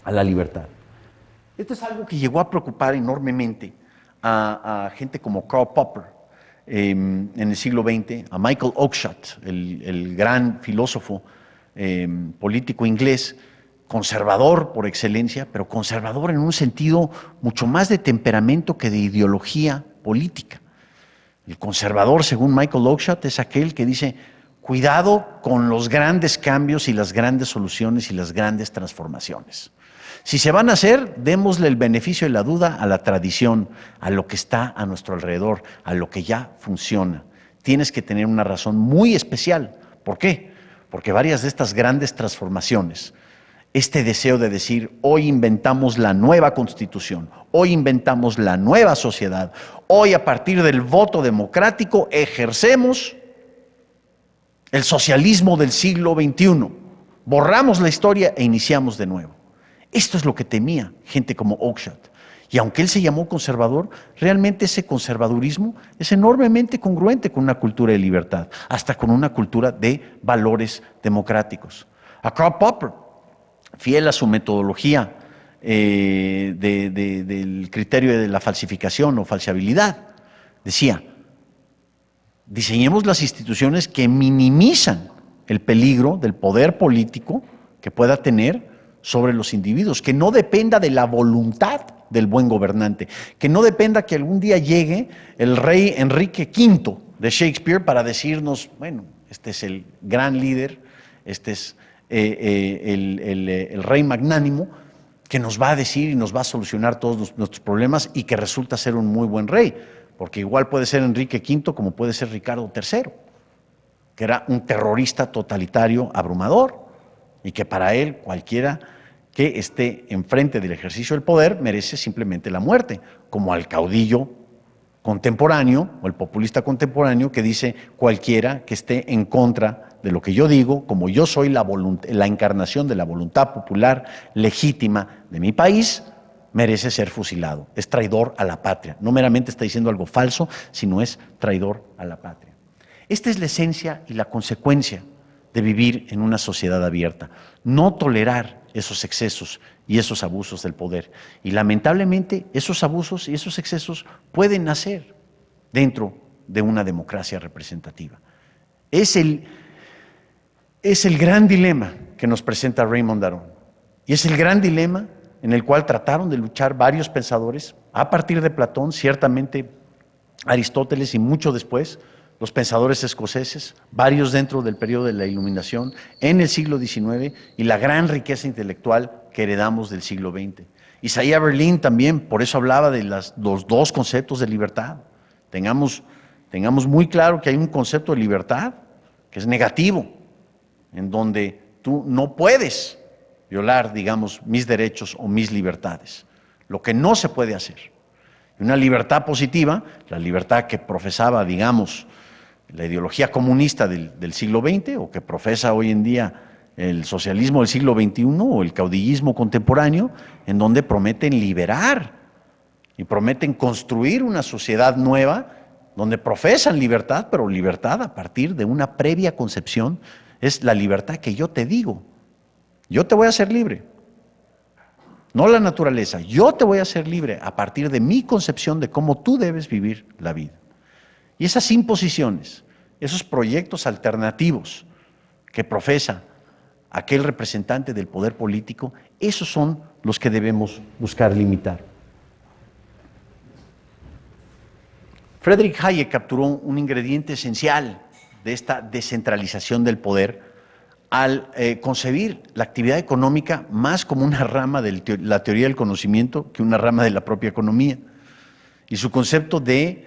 a la libertad. Esto es algo que llegó a preocupar enormemente a gente como Karl Popper en el siglo XX, a Michael Oakeshott, el gran filósofo político inglés, conservador por excelencia, pero conservador en un sentido mucho más de temperamento que de ideología política. El conservador, según Michael Oakeshott, es aquel que dice, cuidado con los grandes cambios y las grandes soluciones y las grandes transformaciones. Si se van a hacer, démosle el beneficio de la duda a la tradición, a lo que está a nuestro alrededor, a lo que ya funciona. Tienes que tener una razón muy especial. ¿Por qué? Porque varias de estas grandes transformaciones, este deseo de decir, hoy inventamos la nueva constitución, hoy inventamos la nueva sociedad, hoy a partir del voto democrático ejercemos el socialismo del siglo XXI, borramos la historia e iniciamos de nuevo. Esto es lo que temía gente como Oakeshott. Y aunque él se llamó conservador, realmente ese conservadurismo es enormemente congruente con una cultura de libertad, hasta con una cultura de valores democráticos. A Karl Popper, fiel a su metodología del criterio de la falsificación o falseabilidad, decía, diseñemos las instituciones que minimizan el peligro del poder político que pueda tener sobre los individuos, que no dependa de la voluntad del buen gobernante, que no dependa que algún día llegue el rey Enrique V de Shakespeare para decirnos, bueno, este es el gran líder, este es el rey magnánimo, que nos va a decir y nos va a solucionar todos nuestros problemas y que resulta ser un muy buen rey, porque igual puede ser Enrique V como puede ser Ricardo III, que era un terrorista totalitario abrumador y que para él cualquiera que esté enfrente del ejercicio del poder merece simplemente la muerte, como al caudillo contemporáneo o el populista contemporáneo que dice cualquiera que esté en contra de lo que yo digo, como yo soy la encarnación de la voluntad popular legítima de mi país, merece ser fusilado. Es traidor a la patria. No meramente está diciendo algo falso, sino es traidor a la patria. Esta es la esencia y la consecuencia de vivir en una sociedad abierta. No tolerar esos excesos y esos abusos del poder. Y lamentablemente esos abusos y esos excesos pueden nacer dentro de una democracia representativa. Es el gran dilema que nos presenta Raymond Aron. Y es el gran dilema en el cual trataron de luchar varios pensadores, a partir de Platón, ciertamente Aristóteles y mucho después, los pensadores escoceses, varios dentro del periodo de la Iluminación, en el siglo XIX, y la gran riqueza intelectual que heredamos del siglo XX. Isaiah Berlin también, por eso hablaba de los dos conceptos de libertad. Tengamos muy claro que hay un concepto de libertad que es negativo, en donde tú no puedes violar, digamos, mis derechos o mis libertades. Lo que no se puede hacer. Una libertad positiva, la libertad que profesaba, digamos, la ideología comunista del siglo XX o que profesa hoy en día el socialismo del siglo XXI o el caudillismo contemporáneo, en donde prometen liberar y prometen construir una sociedad nueva donde profesan libertad, pero libertad a partir de una previa concepción, es la libertad que yo te digo. Yo te voy a hacer libre, no la naturaleza, yo te voy a hacer libre a partir de mi concepción de cómo tú debes vivir la vida. Y esas imposiciones, esos proyectos alternativos que profesa aquel representante del poder político, esos son los que debemos buscar limitar. Friedrich Hayek capturó un ingrediente esencial de esta descentralización del poder al concebir la actividad económica más como una rama de la teoría del conocimiento que una rama de la propia economía. Y su concepto de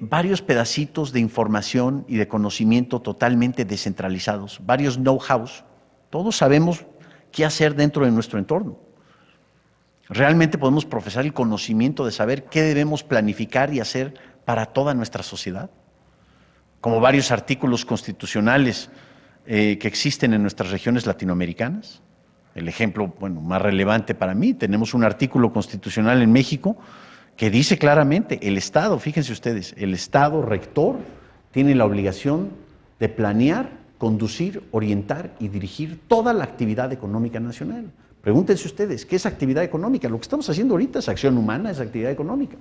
varios pedacitos de información y de conocimiento totalmente descentralizados, varios know-hows. Todos sabemos qué hacer dentro de nuestro entorno. Realmente podemos profesar el conocimiento de saber qué debemos planificar y hacer para toda nuestra sociedad. Como varios artículos constitucionales que existen en nuestras regiones latinoamericanas. El ejemplo, más relevante para mí, tenemos un artículo constitucional en México que dice claramente, el Estado, fíjense ustedes, el Estado rector tiene la obligación de planear, conducir, orientar y dirigir toda la actividad económica nacional. Pregúntense ustedes, ¿qué es actividad económica? Lo que estamos haciendo ahorita es acción humana, es actividad económica.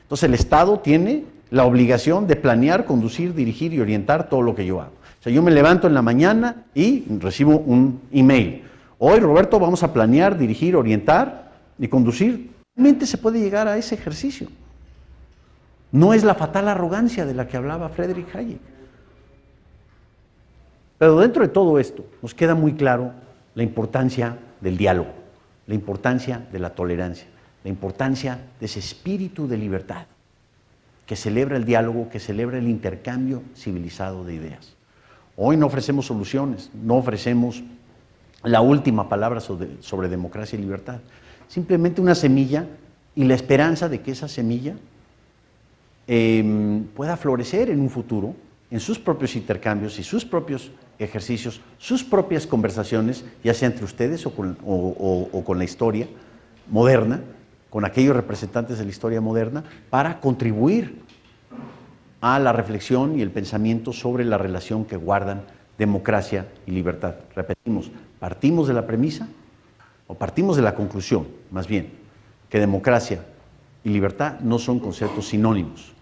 Entonces el Estado tiene la obligación de planear, conducir, dirigir y orientar todo lo que yo hago. O sea, yo me levanto en la mañana y recibo un email. Hoy, Roberto, vamos a planear, dirigir, orientar y conducir. Realmente se puede llegar a ese ejercicio. No es la fatal arrogancia de la que hablaba Friedrich Hayek. Pero dentro de todo esto nos queda muy claro la importancia del diálogo, la importancia de la tolerancia, la importancia de ese espíritu de libertad que celebra el diálogo, que celebra el intercambio civilizado de ideas. Hoy no ofrecemos soluciones, no ofrecemos la última palabra sobre democracia y libertad. Simplemente una semilla y la esperanza de que esa semilla pueda florecer en un futuro, en sus propios intercambios y sus propios ejercicios, sus propias conversaciones, ya sea entre ustedes o con la historia moderna, con aquellos representantes de la historia moderna, para contribuir a la reflexión y el pensamiento sobre la relación que guardan democracia y libertad. Repetimos, partimos de la premisa, o partimos de la conclusión, más bien, que democracia y libertad no son conceptos sinónimos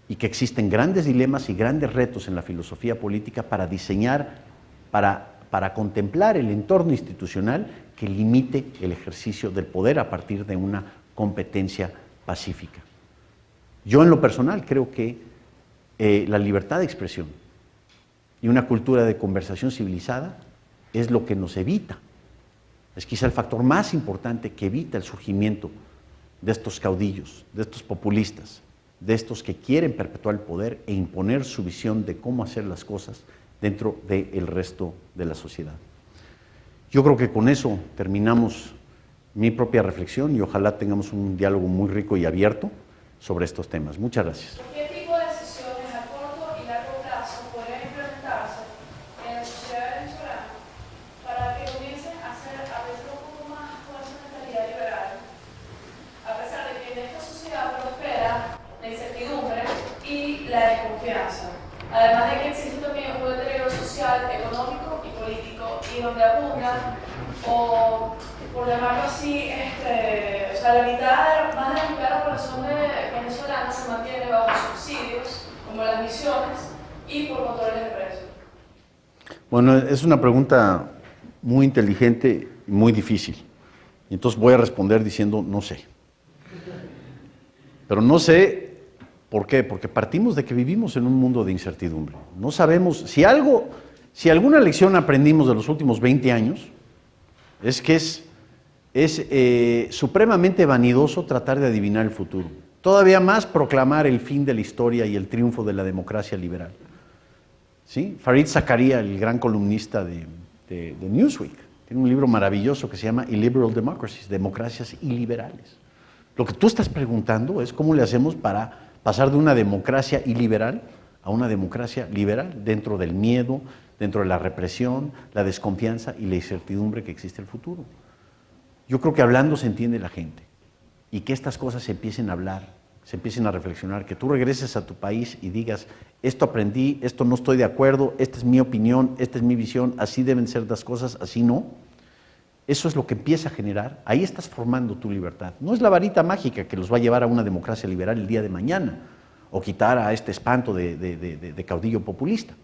y que existen grandes dilemas y grandes retos en la filosofía política para diseñar, para contemplar el entorno institucional que limite el ejercicio del poder a partir de una competencia pacífica. Yo en lo personal creo que la libertad de expresión y una cultura de conversación civilizada es lo que nos evita Es quizá el factor más importante que evita el surgimiento de estos caudillos, de estos populistas, de estos que quieren perpetuar el poder e imponer su visión de cómo hacer las cosas dentro del resto de la sociedad. Yo creo que con eso terminamos mi propia reflexión y ojalá tengamos un diálogo muy rico y abierto sobre estos temas. Muchas gracias. ¿Qué tipo de decisiones a corto y largo plazo podrían implementarse en la sociedad venezolana para que comiencen a veces un poco más con esa mentalidad liberal? A pesar de que en esta sociedad prospera la incertidumbre y la desconfianza, además de que existe también un deterioro social, económico y político, y donde abunda, o por llamarlo así, o sea, más de la mitad de la población venezolana se mantiene bajo subsidios, como las misiones, y por controles de precios. Bueno, es una pregunta muy inteligente y muy difícil. Entonces voy a responder diciendo no sé. Pero no sé por qué, porque partimos de que vivimos en un mundo de incertidumbre. No sabemos, si alguna lección aprendimos de los últimos 20 años, es que es supremamente vanidoso tratar de adivinar el futuro. Todavía más proclamar el fin de la historia y el triunfo de la democracia liberal. ¿Sí? Fareed Zakaria, el gran columnista de Newsweek, tiene un libro maravilloso que se llama Illiberal Democracies, Democracias Iliberales. Lo que tú estás preguntando es cómo le hacemos para pasar de una democracia iliberal a una democracia liberal, dentro del miedo, dentro de la represión, la desconfianza y la incertidumbre que existe en el futuro. Yo creo que hablando se entiende la gente, y que estas cosas se empiecen a hablar, se empiecen a reflexionar, que tú regreses a tu país y digas, esto aprendí, esto no estoy de acuerdo, esta es mi opinión, esta es mi visión, así deben ser las cosas, así no. Eso es lo que empieza a generar, ahí estás formando tu libertad. No es la varita mágica que los va a llevar a una democracia liberal el día de mañana, o quitar a este espanto de caudillo populista.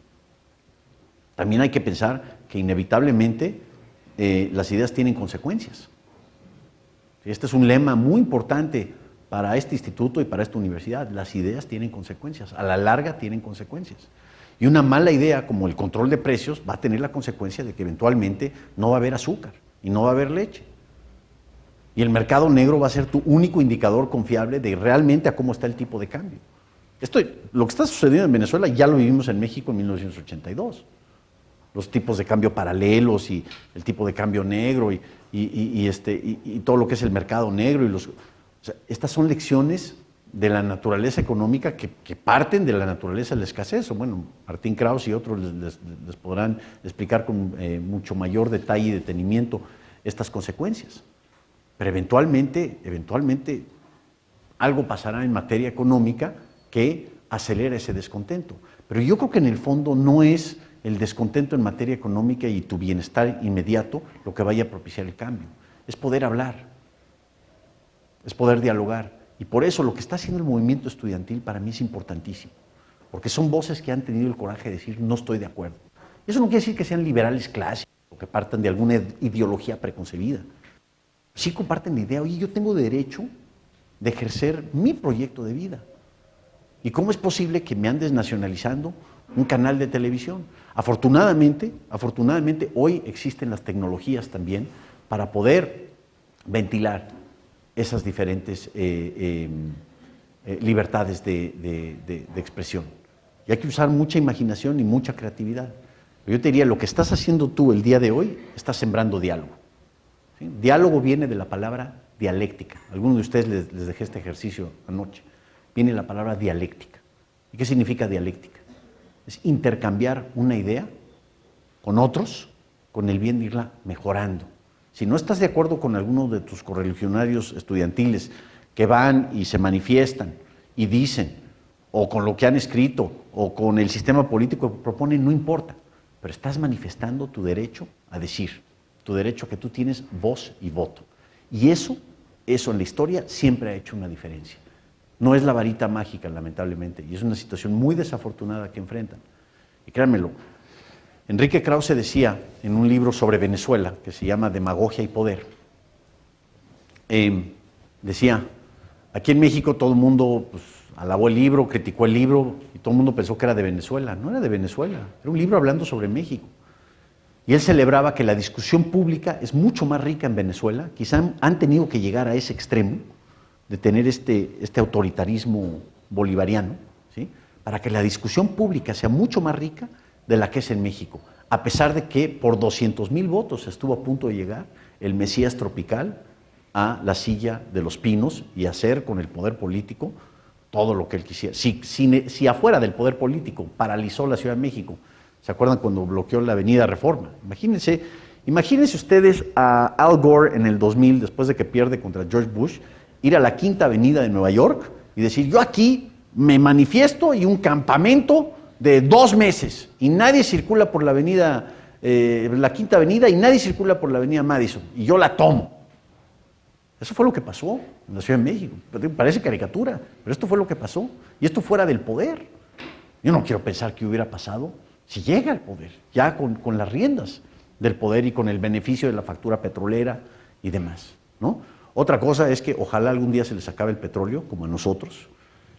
También hay que pensar que inevitablemente las ideas tienen consecuencias. Este es un lema muy importante para este instituto y para esta universidad. Las ideas tienen consecuencias, a la larga tienen consecuencias. Y una mala idea como el control de precios va a tener la consecuencia de que eventualmente no va a haber azúcar y no va a haber leche. Y el mercado negro va a ser tu único indicador confiable de realmente a cómo está el tipo de cambio. Lo que está sucediendo en Venezuela ya lo vivimos en México en 1982. Los tipos de cambio paralelos y el tipo de cambio negro y todo lo que es el mercado negro. O sea, estas son lecciones de la naturaleza económica que parten de la naturaleza de la escasez. Bueno, Martín Krauss y otros les podrán explicar con mucho mayor detalle y detenimiento estas consecuencias. Pero eventualmente algo pasará en materia económica que acelera ese descontento. Pero yo creo que en el fondo no es el descontento en materia económica y tu bienestar inmediato lo que vaya a propiciar el cambio. Es poder hablar, es poder dialogar. Y por eso lo que está haciendo el movimiento estudiantil para mí es importantísimo, porque son voces que han tenido el coraje de decir no estoy de acuerdo. Eso no quiere decir que sean liberales clásicos o que partan de alguna ideología preconcebida. Sí comparten la idea, oye, yo tengo derecho de ejercer mi proyecto de vida. ¿Y cómo es posible que me andes nacionalizando un canal de televisión? Afortunadamente, hoy existen las tecnologías también para poder ventilar esas diferentes libertades de expresión. Y hay que usar mucha imaginación y mucha creatividad. Pero yo te diría, lo que estás haciendo tú el día de hoy, estás sembrando diálogo. ¿Sí? Diálogo viene de la palabra dialéctica. Algunos de ustedes les dejé este ejercicio anoche. Viene la palabra dialéctica. ¿Y qué significa dialéctica? Es intercambiar una idea con otros con el bien de irla mejorando. Si no estás de acuerdo con alguno de tus correligionarios estudiantiles que van y se manifiestan y dicen, o con lo que han escrito, o con el sistema político que proponen, no importa, pero estás manifestando tu derecho a decir, tu derecho a que tú tienes voz y voto. Y eso en la historia siempre ha hecho una diferencia. No es la varita mágica, lamentablemente, y es una situación muy desafortunada que enfrentan. Y créanmelo, Enrique Krauss decía en un libro sobre Venezuela, que se llama Demagogia y Poder, decía, aquí en México todo el mundo alabó el libro, criticó el libro, y todo el mundo pensó que era de Venezuela. No era de Venezuela, era un libro hablando sobre México. Y él celebraba que la discusión pública es mucho más rica en Venezuela, quizá han tenido que llegar a ese extremo de tener este autoritarismo bolivariano, ¿sí?, para que la discusión pública sea mucho más rica de la que es en México, a pesar de que por 200,000 votos estuvo a punto de llegar el Mesías tropical a la silla de los pinos y hacer con el poder político todo lo que él quisiera. Si afuera del poder político paralizó la Ciudad de México, ¿se acuerdan cuando bloqueó la Avenida Reforma? Imagínense ustedes a Al Gore en el 2000, después de que pierde contra George Bush, ir a la Quinta Avenida de Nueva York y decir, yo aquí me manifiesto y un campamento de 2 meses y nadie circula por la avenida, la Quinta Avenida, y nadie circula por la Avenida Madison y yo la tomo. Eso fue lo que pasó en la Ciudad de México. Parece caricatura, pero esto fue lo que pasó. Y esto fuera del poder. Yo no quiero pensar qué hubiera pasado si llega al poder, ya con las riendas del poder y con el beneficio de la factura petrolera y demás, ¿no? Otra cosa es que ojalá algún día se les acabe el petróleo, como a nosotros,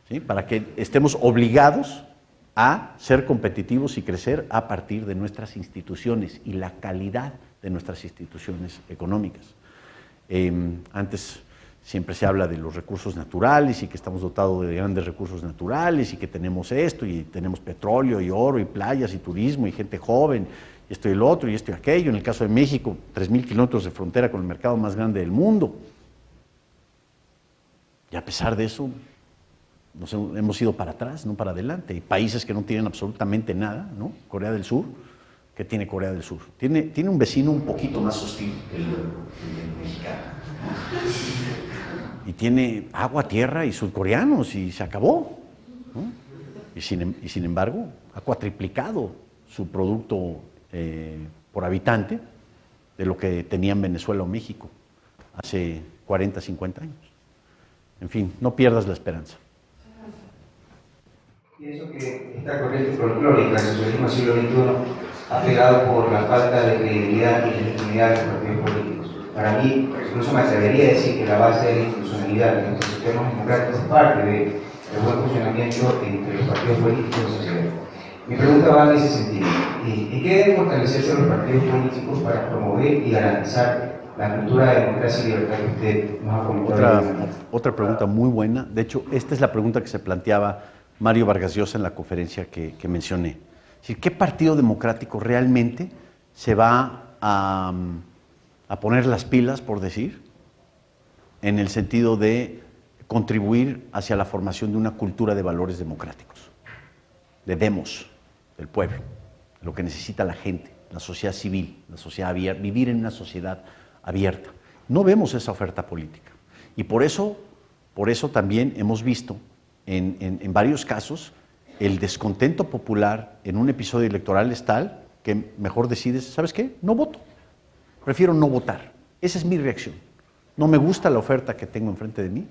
¿sí?, para que estemos obligados a ser competitivos y crecer a partir de nuestras instituciones y la calidad de nuestras instituciones económicas. Antes siempre se habla de los recursos naturales y que estamos dotados de grandes recursos naturales y que tenemos esto y tenemos petróleo y oro y playas y turismo y gente joven y esto y el otro y esto y aquello. En el caso de México, 3,000 kilómetros de frontera con el mercado más grande del mundo. Y a pesar de eso, hemos ido para atrás, no para adelante. Hay países que no tienen absolutamente nada, ¿no? Corea del Sur, ¿qué tiene Corea del Sur? Tiene un vecino un poquito más hostil que el mexicano. Y tiene agua, tierra y surcoreanos y se acabó, ¿no? Y sin embargo, ha cuatriplicado su producto por habitante de lo que tenían Venezuela o México hace 40, 50 años. En fin, no pierdas la esperanza. Pienso que esta corriente folclórica del socialismo del siglo XXI ha pegado por la falta de credibilidad y legitimidad de los partidos políticos. Para mí, incluso me atrevería a decir que la base de la institucionalidad de nuestros sistemas democráticos es parte del buen funcionamiento entre los partidos políticos y la sociedad. Mi pregunta va en ese sentido. ¿En qué deben fortalecerse los partidos políticos para promover y garantizar la cultura de democracia y libertad que usted nos ha comentado? Otra pregunta muy buena. De hecho, esta es la pregunta que se planteaba Mario Vargas Llosa en la conferencia que mencioné. Es decir, ¿qué partido democrático realmente se va a poner las pilas, por decir, en el sentido de contribuir hacia la formación de una cultura de valores democráticos, de demos, del pueblo, lo que necesita la gente, la sociedad civil, la sociedad abierta, vivir en una sociedad abierta? No vemos esa oferta política. Y por eso también hemos visto en varios casos el descontento popular en un episodio electoral es tal que mejor decides, ¿sabes qué? No voto. Prefiero no votar. Esa es mi reacción. No me gusta la oferta que tengo enfrente de mí,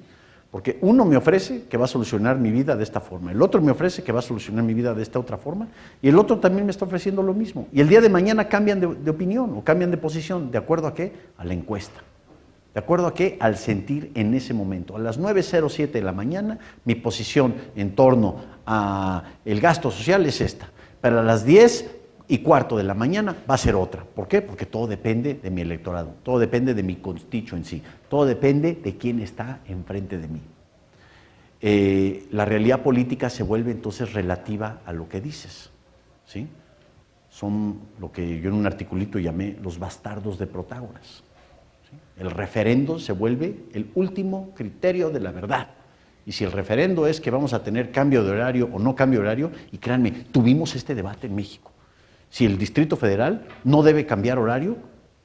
porque uno me ofrece que va a solucionar mi vida de esta forma, el otro me ofrece que va a solucionar mi vida de esta otra forma, y el otro también me está ofreciendo lo mismo. Y el día de mañana cambian de opinión o cambian de posición. ¿De acuerdo a qué? A la encuesta. ¿De acuerdo a qué? Al sentir en ese momento. A las 9:07 de la mañana, mi posición en torno al gasto social es esta. Pero a las 10:15 de la mañana va a ser otra. ¿Por qué? Porque todo depende de mi electorado, todo depende de mi constituency, todo depende de quién está enfrente de mí. La realidad política se vuelve entonces relativa a lo que dices, ¿sí? Son lo que yo en un articulito llamé los bastardos de Protágoras. El referendo se vuelve el último criterio de la verdad. Y si el referendo es que vamos a tener cambio de horario o no cambio de horario, y créanme, tuvimos este debate en México. Si el Distrito Federal no debe cambiar horario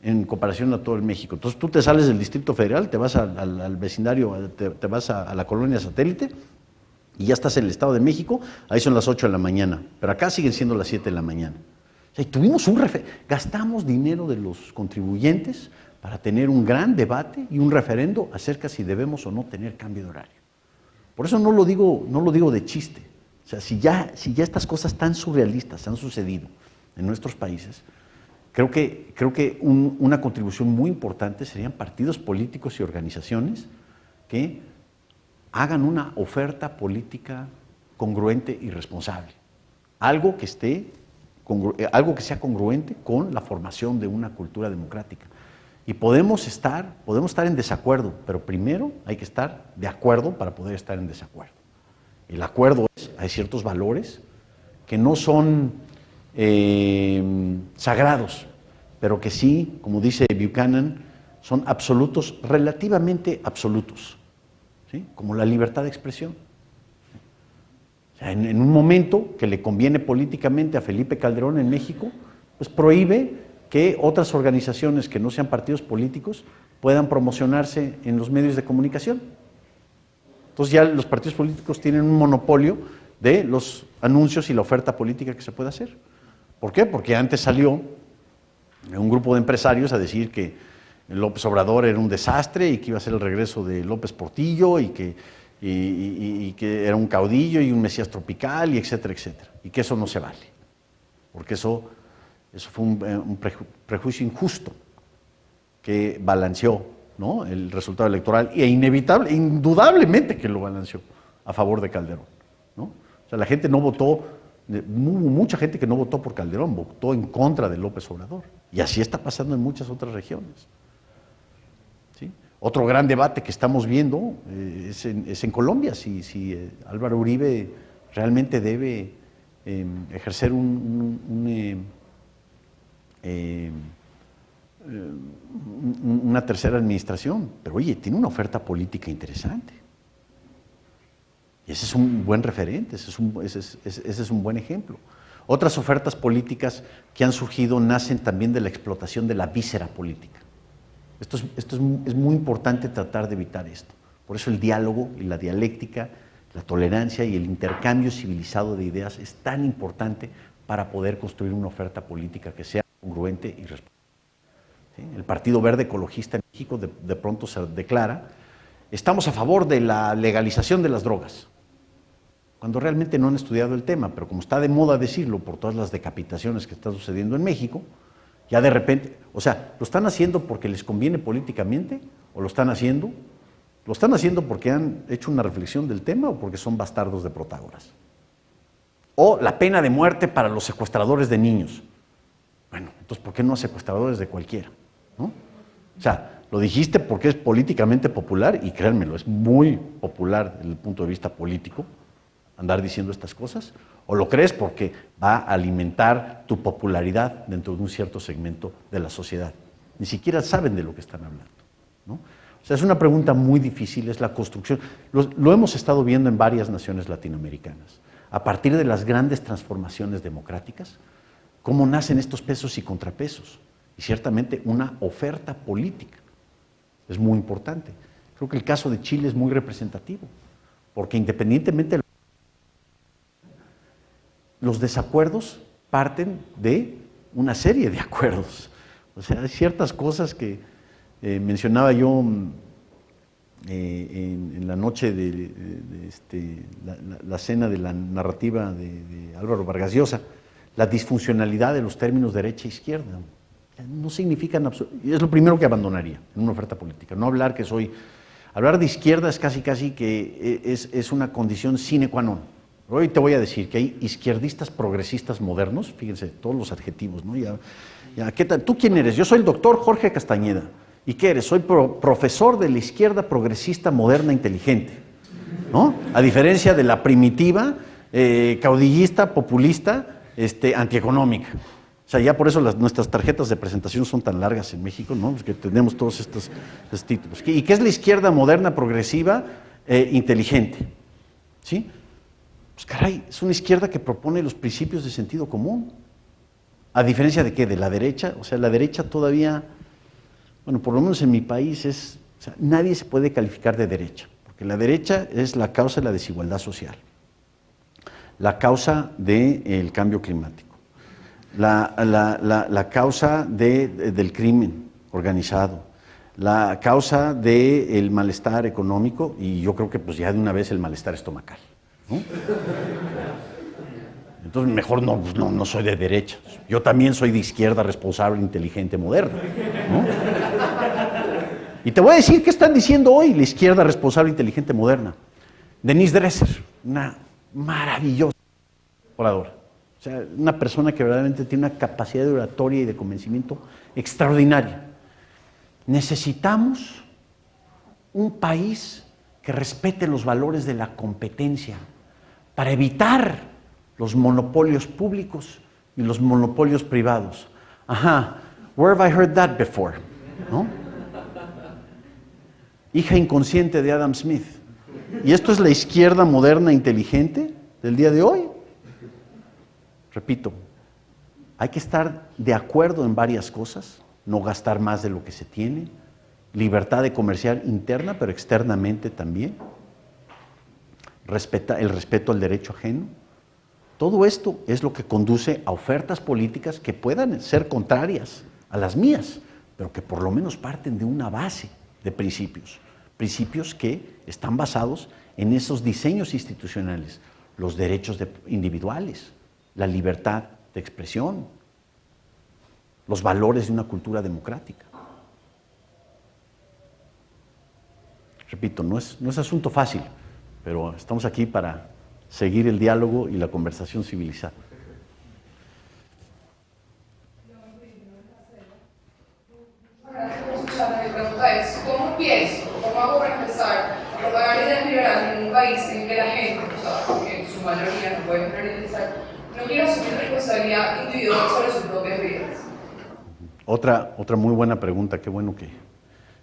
en comparación a todo el México. Entonces tú te sales del Distrito Federal, te vas al vecindario, te vas a la colonia satélite y ya estás en el Estado de México, ahí son las 8 de la mañana, pero acá siguen siendo las 7 de la mañana. O sea, tuvimos gastamos dinero de los contribuyentes para tener un gran debate y un referendo acerca si debemos o no tener cambio de horario. Por eso no lo digo de chiste. O sea, si ya estas cosas tan surrealistas han sucedido en nuestros países, creo que una contribución muy importante serían partidos políticos y organizaciones que hagan una oferta política congruente y responsable. Algo que esté algo que sea congruente con la formación de una cultura democrática. Y podemos estar en desacuerdo, pero primero hay que estar de acuerdo para poder estar en desacuerdo. El acuerdo es, hay ciertos valores que no son sagrados, pero que sí, como dice Buchanan, son absolutos, relativamente absolutos, ¿sí? Como la libertad de expresión. O sea, en un momento que le conviene políticamente a Felipe Calderón en México, pues prohíbe que otras organizaciones que no sean partidos políticos puedan promocionarse en los medios de comunicación. Entonces ya los partidos políticos tienen un monopolio de los anuncios y la oferta política que se puede hacer. ¿Por qué? Porque antes salió un grupo de empresarios a decir que López Obrador era un desastre y que iba a ser el regreso de López Portillo y que era un caudillo y un mesías tropical y etcétera, etcétera. Y que eso no se vale, porque eso fue un prejuicio injusto que balanceó, ¿no?, el resultado electoral e indudablemente que lo balanceó a favor de Calderón, ¿no? O sea, la gente no votó, hubo mucha gente que no votó por Calderón, votó en contra de López Obrador. Y así está pasando en muchas otras regiones, ¿sí? Otro gran debate que estamos viendo es en Colombia, si Álvaro Uribe realmente debe ejercer una tercera administración. Pero oye, tiene una oferta política interesante. Y ese es un buen referente, ese es un buen ejemplo. Otras ofertas políticas que han surgido nacen también de la explotación de la víscera política. Esto es muy importante tratar de evitar esto. Por eso el diálogo y la dialéctica, la tolerancia y el intercambio civilizado de ideas es tan importante para poder construir una oferta política que sea congruente y responsable. ¿Sí? El Partido Verde Ecologista en México de pronto se declara: estamos a favor de la legalización de las drogas, cuando realmente no han estudiado el tema, pero como está de moda decirlo por todas las decapitaciones que están sucediendo en México, ya de repente, o sea, ¿lo están haciendo porque les conviene políticamente o lo están haciendo porque han hecho una reflexión del tema o porque son bastardos de Protágoras? O la pena de muerte para los secuestradores de niños. Bueno, entonces, ¿por qué no secuestradores de cualquiera? ¿No? O sea, lo dijiste porque es políticamente popular, y créanmelo, es muy popular desde el punto de vista político andar diciendo estas cosas, o lo crees porque va a alimentar tu popularidad dentro de un cierto segmento de la sociedad. Ni siquiera saben de lo que están hablando, ¿no? O sea, es una pregunta muy difícil, es la construcción. Lo hemos estado viendo en varias naciones latinoamericanas. A partir de las grandes transformaciones democráticas, cómo nacen estos pesos y contrapesos. Y ciertamente una oferta política es muy importante. Creo que el caso de Chile es muy representativo, porque independientemente de los desacuerdos parten de una serie de acuerdos. O sea, hay ciertas cosas que mencionaba yo en la noche de la cena de la narrativa de Álvaro Vargas Llosa, la disfuncionalidad de los términos derecha e izquierda. No significan absolutamente, es lo primero que abandonaría en una oferta política. No hablar hablar de izquierda es casi que es una condición sine qua non. Hoy te voy a decir que hay izquierdistas progresistas modernos, fíjense, todos los adjetivos, ¿no? ¿Qué tal? ¿Tú quién eres? Yo soy el doctor Jorge Castañeda. ¿Y qué eres? Soy profesor de la izquierda progresista moderna inteligente, ¿no? A diferencia de la primitiva, caudillista, populista, antieconómica. O sea, ya por eso nuestras tarjetas de presentación son tan largas en México, ¿no? Porque tenemos todos estos títulos. ¿Y qué es la izquierda moderna, progresiva, inteligente? ¿Sí? Pues caray, es una izquierda que propone los principios de sentido común. A diferencia de ¿qué? De la derecha. O sea, la derecha todavía, bueno, por lo menos en mi país o sea, nadie se puede calificar de derecha, porque la derecha es la causa de la desigualdad social, la causa del cambio climático, la causa del crimen organizado, la causa del malestar económico, y yo creo que pues ya de una vez el malestar estomacal, ¿no? Entonces mejor no soy de derecha. Yo también soy de izquierda responsable, inteligente, moderna, ¿no? Y te voy a decir qué están diciendo hoy la izquierda responsable, inteligente, moderna. Denise Dresser, una maravillosa oradora. O sea, una persona que verdaderamente tiene una capacidad de oratoria y de convencimiento extraordinaria. Necesitamos un país que respete los valores de la competencia para evitar los monopolios públicos y los monopolios privados. Ajá, where have I heard that before? ¿No? Hija inconsciente de Adam Smith. ¿Y esto es la izquierda moderna inteligente del día de hoy? Repito, hay que estar de acuerdo en varias cosas, no gastar más de lo que se tiene, libertad de comerciar interna, pero externamente también, el respeto al derecho ajeno. Todo esto es lo que conduce a ofertas políticas que puedan ser contrarias a las mías, pero que por lo menos parten de una base de principios, principios que están basados en esos diseños institucionales, los derechos individuales, la libertad de expresión, los valores de una cultura democrática. Repito, no es asunto fácil, pero estamos aquí para seguir el diálogo y la conversación civilizada. Gracias por escucharme. Mi pregunta es, ¿cómo pienso, cómo hago para empezar a propagar ideas liberales en un país en que la gente, que en su mayoría no puede generalizar, no quiere asumir responsabilidad individual sobre sus propias vidas? Otra muy buena pregunta, qué bueno que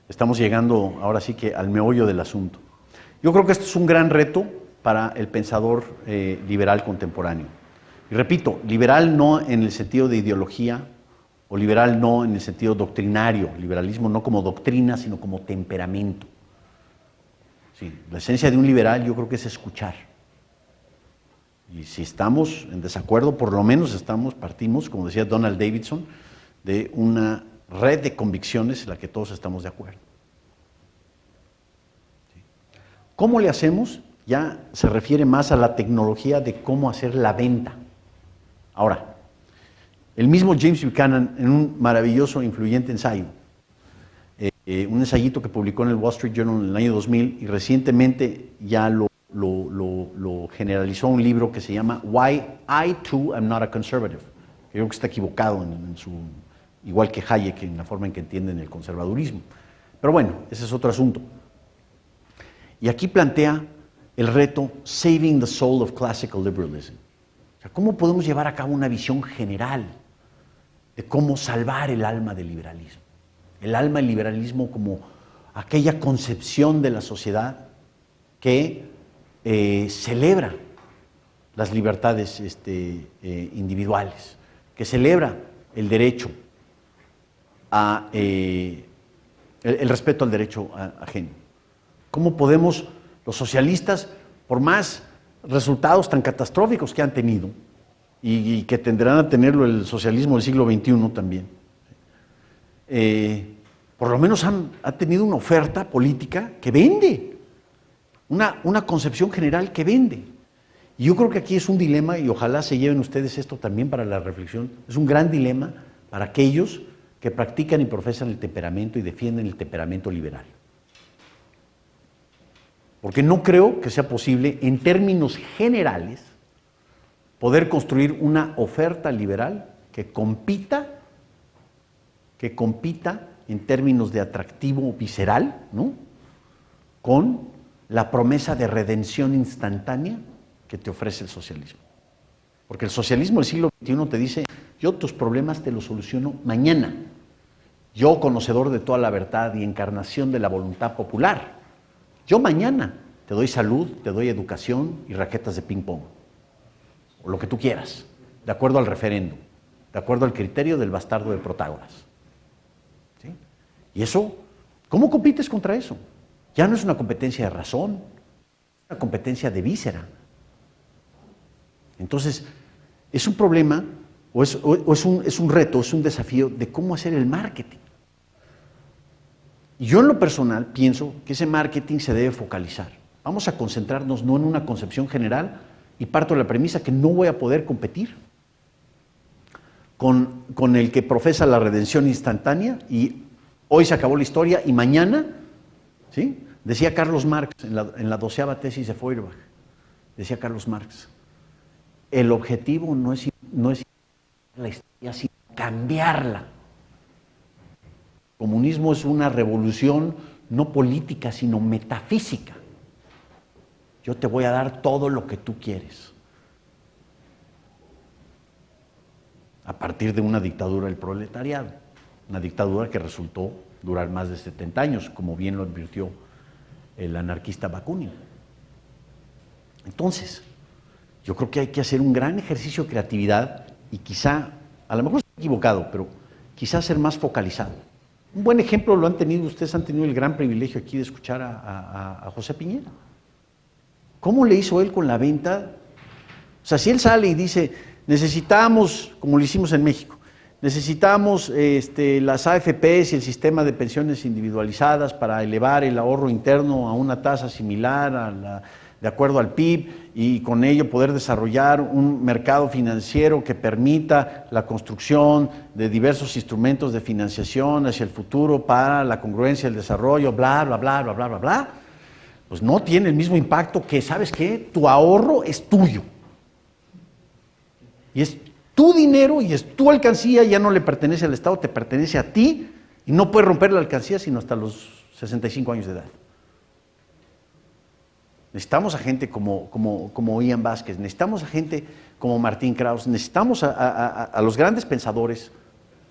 estamos llegando ahora sí que al meollo del asunto. Yo creo que esto es un gran reto para el pensador liberal contemporáneo. Y repito, liberal no en el sentido de ideología, o liberal no en el sentido doctrinario, liberalismo no como doctrina, sino como temperamento. Sí, la esencia de un liberal yo creo que es escuchar. Y si estamos en desacuerdo, por lo menos partimos, como decía Donald Davidson, de una red de convicciones en la que todos estamos de acuerdo. ¿Sí? ¿Cómo le hacemos? Ya se refiere más a la tecnología de cómo hacer la venta. Ahora, el mismo James Buchanan, en un maravilloso, influyente ensayo, un ensayito que publicó en el Wall Street Journal en el año 2000 y recientemente ya lo generalizó un libro que se llama Why I Too Am Not a Conservative. Que creo que está equivocado igual que Hayek en la forma en que entienden el conservadurismo. Pero bueno, ese es otro asunto. Y aquí plantea el reto Saving the Soul of Classical Liberalism. O sea, ¿cómo podemos llevar a cabo una visión general de cómo salvar el alma del liberalismo? El alma del liberalismo como aquella concepción de la sociedad que celebra las libertades individuales, que celebra el derecho el respeto al derecho ajeno. ¿Cómo podemos los socialistas, por más resultados tan catastróficos que han tenido y que tendrán a tenerlo el socialismo del siglo XXI también, por lo menos ha tenido una oferta política que vende, una concepción general que vende? Y yo creo que aquí es un dilema, y ojalá se lleven ustedes esto también para la reflexión, es un gran dilema para aquellos que practican y profesan el temperamento y defienden el temperamento liberal. Porque no creo que sea posible, en términos generales, poder construir una oferta liberal que compita en términos de atractivo visceral, ¿no?, con la promesa de redención instantánea que te ofrece el socialismo. Porque el socialismo del siglo XXI te dice, yo tus problemas te los soluciono mañana. Yo, conocedor de toda la verdad y encarnación de la voluntad popular, yo mañana te doy salud, te doy educación y raquetas de ping-pong, o lo que tú quieras, de acuerdo al referéndum, de acuerdo al criterio del bastardo de Protágoras. ¿Sí? Y eso, ¿cómo compites contra eso? Ya no es una competencia de razón, es una competencia de víscera. Entonces, es un problema, o es un reto, es un desafío de cómo hacer el marketing. Y yo en lo personal pienso que ese marketing se debe focalizar. Vamos a concentrarnos no en una concepción general, y parto de la premisa que no voy a poder competir con el que profesa la redención instantánea y hoy se acabó la historia y mañana, ¿sí? Decía Carlos Marx en la 12ª tesis de Feuerbach, decía Carlos Marx, el objetivo no es no es la historia, sino cambiarla. El comunismo es una revolución no política, sino metafísica. Yo te voy a dar todo lo que tú quieres. A partir de una dictadura del proletariado, una dictadura que resultó durar más de 70 años, como bien lo advirtió el anarquista Bakunin. Entonces, yo creo que hay que hacer un gran ejercicio de creatividad y quizá, a lo mejor estoy equivocado, pero quizá ser más focalizado. Un buen ejemplo lo han tenido, ustedes han tenido el gran privilegio aquí de escuchar a José Piñera. ¿Cómo le hizo él con la venta? O sea, si él sale y dice, necesitamos, como lo hicimos en México, necesitamos las AFPs y el sistema de pensiones individualizadas para elevar el ahorro interno a una tasa similar de acuerdo al PIB y con ello poder desarrollar un mercado financiero que permita la construcción de diversos instrumentos de financiación hacia el futuro para la congruencia del desarrollo, bla, bla, bla, bla, bla, bla, bla, pues no tiene el mismo impacto que, ¿sabes qué? Tu ahorro es tuyo. Y es tu dinero y es tu alcancía, ya no le pertenece al Estado, te pertenece a ti y no puedes romper la alcancía sino hasta los 65 años de edad. Necesitamos a gente como Ian Vázquez, necesitamos a gente como Martín Kraus, necesitamos a los grandes pensadores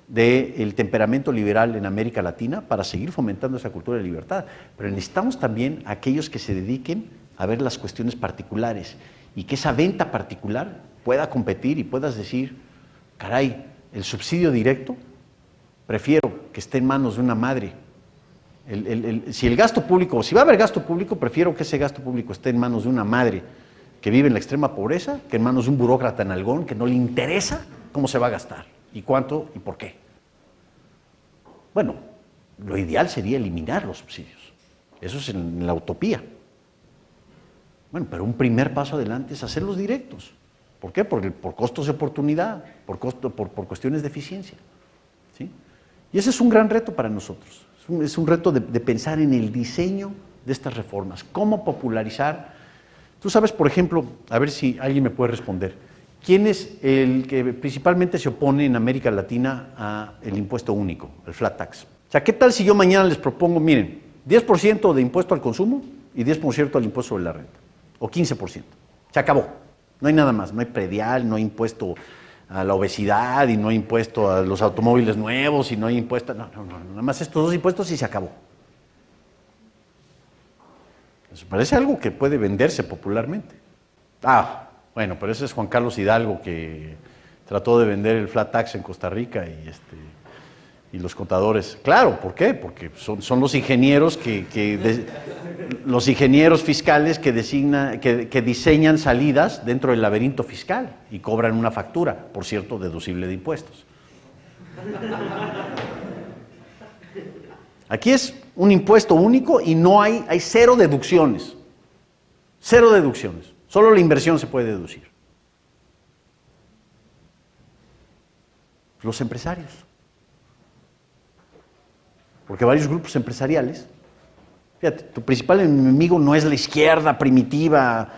del temperamento liberal en América Latina para seguir fomentando esa cultura de libertad, pero necesitamos también a aquellos que se dediquen a ver las cuestiones particulares y que esa venta particular pueda competir y puedas decir, caray, el subsidio directo, prefiero que esté en manos de una madre. Si el gasto público, si va a haber gasto público, prefiero que ese gasto público esté en manos de una madre que vive en la extrema pobreza, que en manos de un burócrata en algón que no le interesa cómo se va a gastar, y cuánto y por qué. Bueno, lo ideal sería eliminar los subsidios. Eso es en la utopía. Bueno, pero un primer paso adelante es hacerlos directos. ¿Por qué? Por costos de oportunidad, por cuestiones de eficiencia. ¿Sí? Y ese es un gran reto para nosotros. Es un reto de pensar en el diseño de estas reformas. ¿Cómo popularizar? Tú sabes, por ejemplo, a ver si alguien me puede responder, ¿quién es el que principalmente se opone en América Latina al impuesto único, al flat tax? O sea, ¿qué tal si yo mañana les propongo, miren, 10% de impuesto al consumo y 10% al impuesto sobre la renta? O 15%. Se acabó. No hay nada más. No hay predial, no hay impuesto a la obesidad y no hay impuesto a los automóviles nuevos y no hay impuesto... No. Nada más estos dos impuestos y se acabó. Eso parece algo que puede venderse popularmente. Bueno, pero ese es Juan Carlos Hidalgo que trató de vender el flat tax en Costa Rica y los contadores. Claro, ¿por qué? Porque son los ingenieros los ingenieros fiscales que diseñan salidas dentro del laberinto fiscal y cobran una factura, por cierto, deducible de impuestos. Aquí es un impuesto único y no hay cero deducciones. Cero deducciones. Solo la inversión se puede deducir. Los empresarios. Porque varios grupos empresariales, fíjate, tu principal enemigo no es la izquierda primitiva,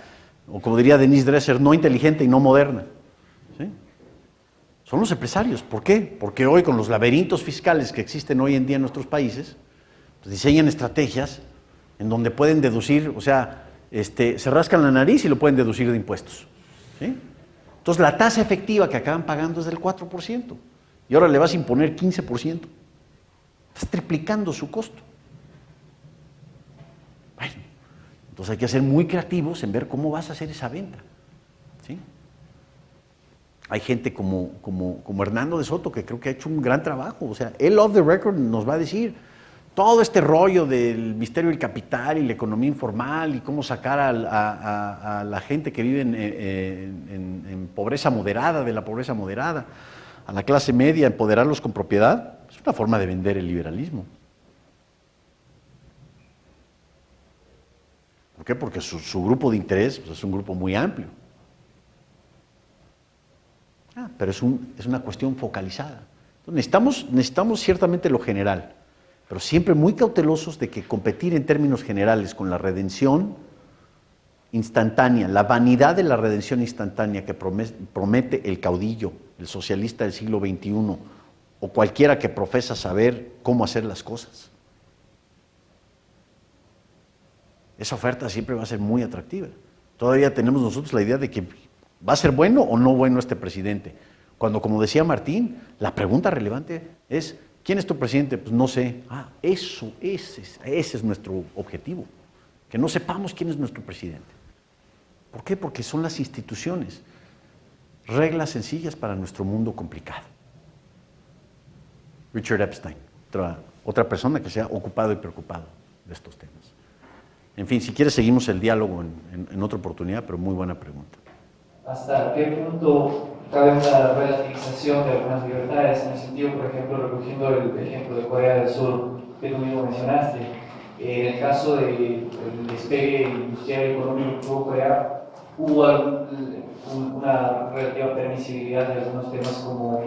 o como diría Denise Dresser, no inteligente y no moderna. ¿Sí? Son los empresarios. ¿Por qué? Porque hoy con los laberintos fiscales que existen hoy en día en nuestros países, pues diseñan estrategias en donde pueden deducir, o sea, se rascan la nariz y lo pueden deducir de impuestos. ¿Sí? Entonces la tasa efectiva que acaban pagando es del 4%, y ahora le vas a imponer 15%. Estás triplicando su costo. Bueno, entonces hay que ser muy creativos en ver cómo vas a hacer esa venta. ¿Sí? Hay gente como Hernando de Soto que creo que ha hecho un gran trabajo. O sea, él off the record nos va a decir todo este rollo del misterio del capital y la economía informal y cómo sacar a la gente que vive en pobreza moderada, de la pobreza moderada, a la clase media, empoderarlos con propiedad. Es una forma de vender el liberalismo. ¿Por qué? Porque su grupo de interés pues, es un grupo muy amplio. Pero es una cuestión focalizada. Entonces, necesitamos ciertamente lo general, pero siempre muy cautelosos de que competir en términos generales con la redención instantánea, la vanidad de la redención instantánea que promete el caudillo, el socialista del siglo XXI, o cualquiera que profesa saber cómo hacer las cosas. Esa oferta siempre va a ser muy atractiva. Todavía tenemos nosotros la idea de que va a ser bueno o no bueno este presidente. Cuando, como decía Martín, la pregunta relevante es, ¿quién es tu presidente? Pues no sé. Ese es nuestro objetivo, que no sepamos quién es nuestro presidente. ¿Por qué? Porque son las instituciones, reglas sencillas para nuestro mundo complicado. Richard Epstein, otra persona que se ha ocupado y preocupado de estos temas. En fin, si quieres seguimos el diálogo en otra oportunidad, pero muy buena pregunta. ¿Hasta qué punto cabe una relativización de algunas libertades? En el sentido, por ejemplo, recogiendo el ejemplo de Corea del Sur que tú mismo mencionaste, en el caso del despegue industrial y económico que tuvo Corea, hubo una relativa permisibilidad de algunos temas como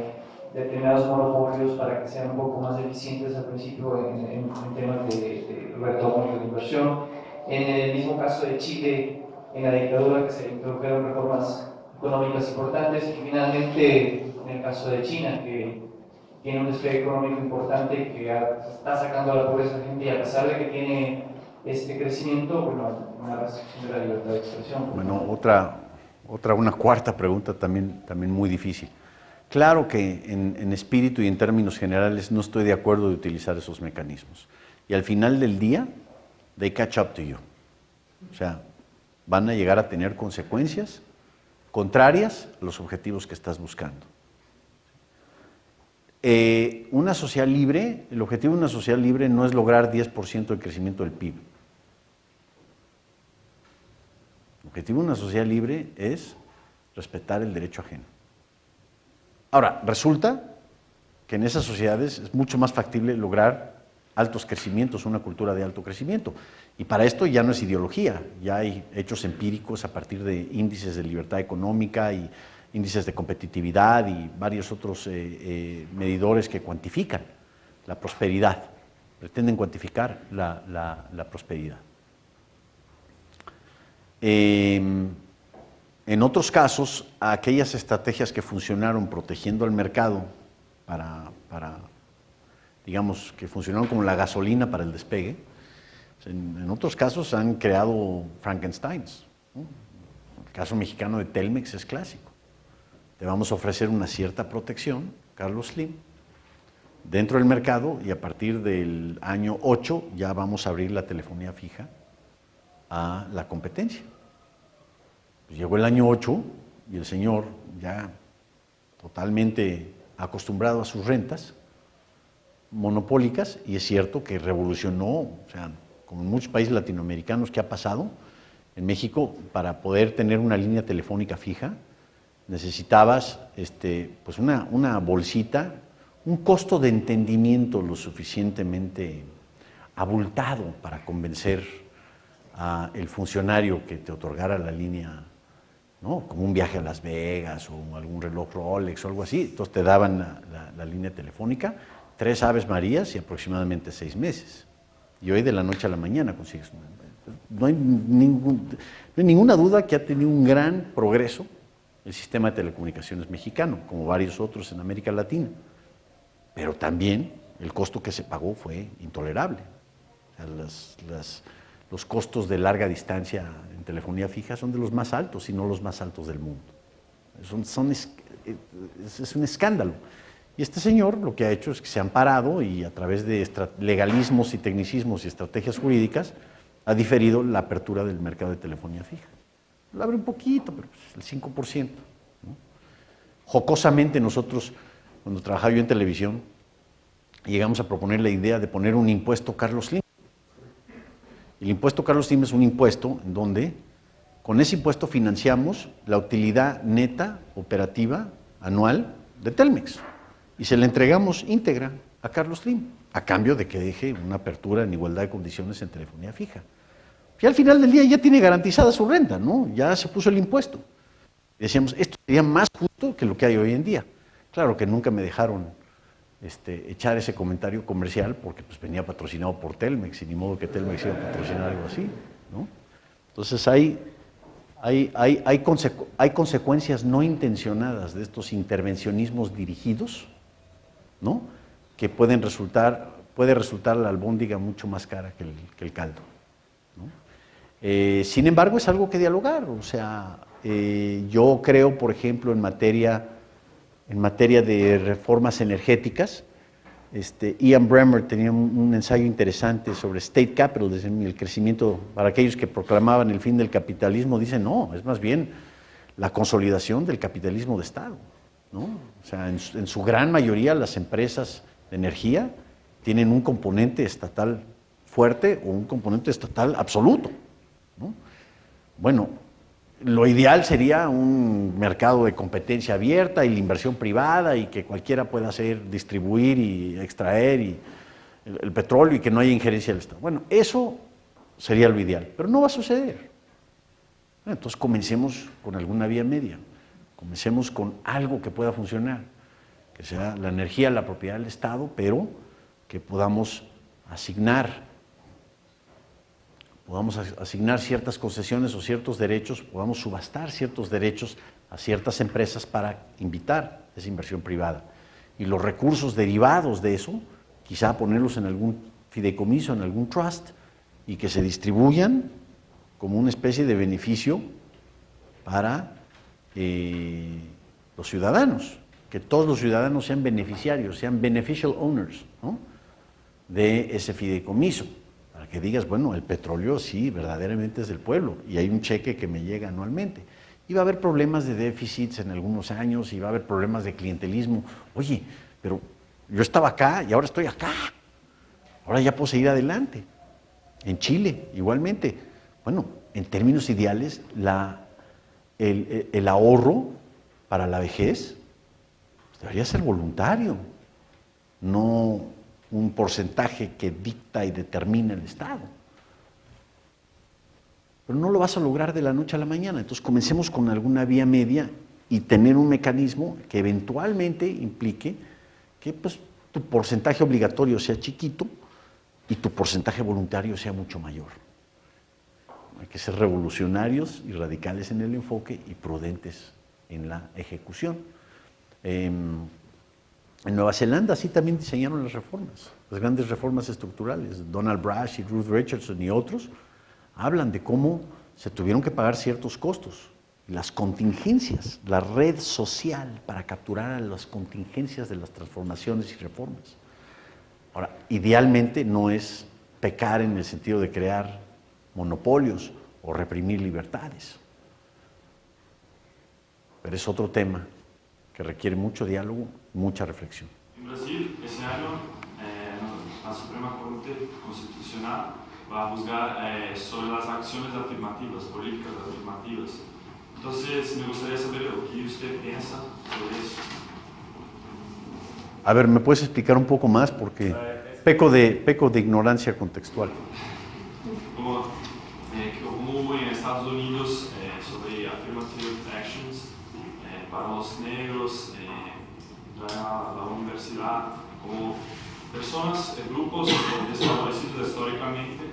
determinados monopolios para que sean un poco más eficientes al principio en temas de retorno de la inversión. En el mismo caso de Chile, en la dictadura, que se introdujeron reformas económicas importantes, y finalmente en el caso de China, que tiene un despegue económico importante, que está sacando a la pobreza a gente, y a pesar de que tiene este crecimiento, bueno, una restricción de la libertad de expresión. Bueno, una cuarta pregunta también muy difícil. Claro que en espíritu y en términos generales no estoy de acuerdo de utilizar esos mecanismos. Y al final del día, they catch up to you. O sea, van a llegar a tener consecuencias contrarias a los objetivos que estás buscando. Una sociedad libre, el objetivo de una sociedad libre no es lograr 10% del crecimiento del PIB. El objetivo de una sociedad libre es respetar el derecho ajeno. Ahora, resulta que en esas sociedades es mucho más factible lograr altos crecimientos, una cultura de alto crecimiento. Y para esto ya no es ideología, ya hay hechos empíricos a partir de índices de libertad económica y índices de competitividad y varios otros medidores que cuantifican la prosperidad, pretenden cuantificar la prosperidad. En otros casos, aquellas estrategias que funcionaron protegiendo al mercado digamos, que funcionaron como la gasolina para el despegue, en otros casos han creado Frankensteins, ¿no? El caso mexicano de Telmex es clásico. Te vamos a ofrecer una cierta protección, Carlos Slim, dentro del mercado, y a partir del año 8 ya vamos a abrir la telefonía fija a la competencia. Pues llegó el año 8 y el señor, ya totalmente acostumbrado a sus rentas monopólicas, y es cierto que revolucionó, o sea, como en muchos países latinoamericanos que ha pasado, en México, para poder tener una línea telefónica fija, necesitabas pues una bolsita, un costo de entendimiento lo suficientemente abultado para convencer al funcionario que te otorgara la línea, ¿no? Como un viaje a Las Vegas o algún reloj Rolex o algo así. Entonces te daban la línea telefónica, 3 Aves Marías y aproximadamente 6 meses. Y hoy de la noche a la mañana consigues una. No hay ninguna duda que ha tenido un gran progreso el sistema de telecomunicaciones mexicano, como varios otros en América Latina. Pero también el costo que se pagó fue intolerable. O sea, los costos de larga distancia en telefonía fija son de los más altos, si no los más altos del mundo. Es un escándalo. Y este señor lo que ha hecho es que se ha amparado y a través de legalismos y tecnicismos y estrategias jurídicas ha diferido la apertura del mercado de telefonía fija. Lo abre un poquito, pero pues el 5%. ¿No? Jocosamente nosotros, cuando trabajaba yo en televisión, llegamos a proponer la idea de poner un impuesto Carlos Slim. El impuesto Carlos Slim es un impuesto en donde con ese impuesto financiamos la utilidad neta operativa anual de Telmex y se la entregamos íntegra a Carlos Slim a cambio de que deje una apertura en igualdad de condiciones en telefonía fija. Y al final del día ya tiene garantizada su renta, ¿no? Ya se puso el impuesto. Y decíamos, esto sería más justo que lo que hay hoy en día. Claro que nunca me dejaron echar ese comentario comercial porque pues, venía patrocinado por Telmex y ni modo que Telmex iba a patrocinar algo así, ¿no? Entonces hay Hay consecuencias no intencionadas de estos intervencionismos dirigidos, ¿no? Que puede resultar la albóndiga mucho más cara que el caldo, ¿no? Sin embargo, es algo que dialogar. O sea, yo creo, por ejemplo, en materia de reformas energéticas, Ian Bremmer tenía un ensayo interesante sobre state capitalism y el crecimiento, para aquellos que proclamaban el fin del capitalismo, dice no, es más bien la consolidación del capitalismo de Estado, ¿no? O sea, en su gran mayoría las empresas de energía tienen un componente estatal fuerte o un componente estatal absoluto, ¿no? Bueno, lo ideal sería un mercado de competencia abierta y la inversión privada y que cualquiera pueda distribuir y extraer el petróleo y que no haya injerencia del Estado. Bueno, eso sería lo ideal, pero no va a suceder. Entonces comencemos con alguna vía media, comencemos con algo que pueda funcionar, que sea la energía, la propiedad del Estado, pero que podamos asignar ciertas concesiones o ciertos derechos, podamos subastar ciertos derechos a ciertas empresas para invitar esa inversión privada. Y los recursos derivados de eso, quizá ponerlos en algún fideicomiso, en algún trust, y que se distribuyan como una especie de beneficio para los ciudadanos, que todos los ciudadanos sean beneficiarios, sean beneficial owners, ¿no?, de ese fideicomiso. Para que digas, bueno, el petróleo sí, verdaderamente es del pueblo y hay un cheque que me llega anualmente. Y va a haber problemas de déficits en algunos años y va a haber problemas de clientelismo. Oye, pero yo estaba acá y ahora estoy acá. Ahora ya puedo seguir adelante. En Chile, igualmente. Bueno, en términos ideales, el ahorro para la vejez debería ser voluntario, no un porcentaje que dicta y determina el Estado. Pero no lo vas a lograr de la noche a la mañana. Entonces comencemos con alguna vía media y tener un mecanismo que eventualmente implique que pues, tu porcentaje obligatorio sea chiquito y tu porcentaje voluntario sea mucho mayor. Hay que ser revolucionarios y radicales en el enfoque y prudentes en la ejecución. En Nueva Zelanda sí también diseñaron las reformas, las grandes reformas estructurales. Donald Brash y Ruth Richardson y otros hablan de cómo se tuvieron que pagar ciertos costos, las contingencias, la red social para capturar a las contingencias de las transformaciones y reformas. Ahora, idealmente no es pecar en el sentido de crear monopolios o reprimir libertades, pero es otro tema que requiere mucho diálogo, mucha reflexión. En Brasil, ese año, la Suprema Corte Constitucional va a juzgar sobre las acciones afirmativas, políticas afirmativas. Entonces, me gustaría saber lo que usted piensa sobre eso. A ver, ¿me puedes explicar un poco más? Porque peco de ignorancia contextual. Como hubo en Estados Unidos sobre affirmative actions para los negros, a la universidad, como personas, grupos desfavorecidos históricamente,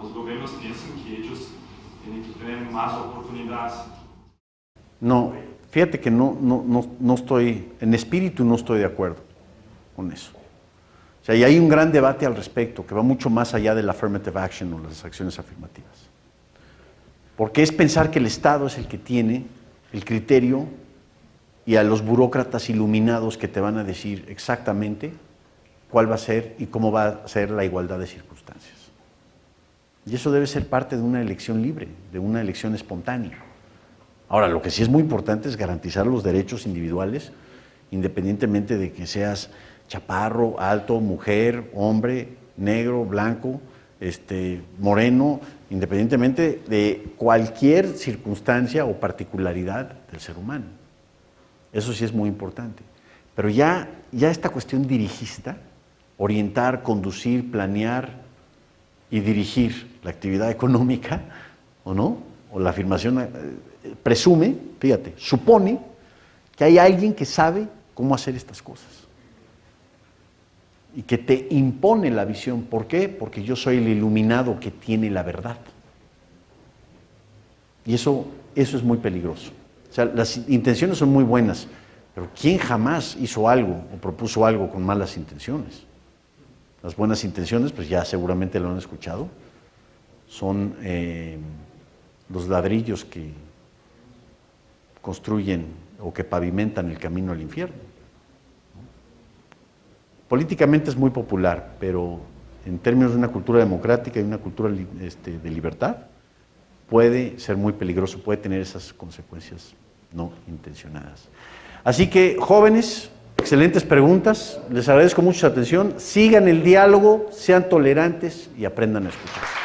los gobiernos piensan que ellos tienen que tener más oportunidades. No, fíjate que no estoy, en espíritu no estoy de acuerdo con eso. O sea, y hay un gran debate al respecto que va mucho más allá de la affirmative action o las acciones afirmativas. Porque es pensar que el Estado es el que tiene el criterio y a los burócratas iluminados que te van a decir exactamente cuál va a ser y cómo va a ser la igualdad de circunstancias. Y eso debe ser parte de una elección libre, de una elección espontánea. Ahora, lo que sí es muy importante es garantizar los derechos individuales, independientemente de que seas chaparro, alto, mujer, hombre, negro, blanco, moreno, independientemente de cualquier circunstancia o particularidad del ser humano. Eso sí es muy importante. Pero ya esta cuestión dirigista, orientar, conducir, planear y dirigir la actividad económica, ¿o no? O la afirmación presume, fíjate, supone que hay alguien que sabe cómo hacer estas cosas. Y que te impone la visión. ¿Por qué? Porque yo soy el iluminado que tiene la verdad. Y eso es muy peligroso. O sea, las intenciones son muy buenas, pero ¿quién jamás hizo algo o propuso algo con malas intenciones? Las buenas intenciones, pues ya seguramente lo han escuchado, son los ladrillos que construyen o que pavimentan el camino al infierno. Políticamente es muy popular, pero en términos de una cultura democrática y una cultura de libertad, puede ser muy peligroso, puede tener esas consecuencias no intencionadas. Así que, jóvenes, excelentes preguntas, les agradezco mucho su atención, sigan el diálogo, sean tolerantes y aprendan a escuchar.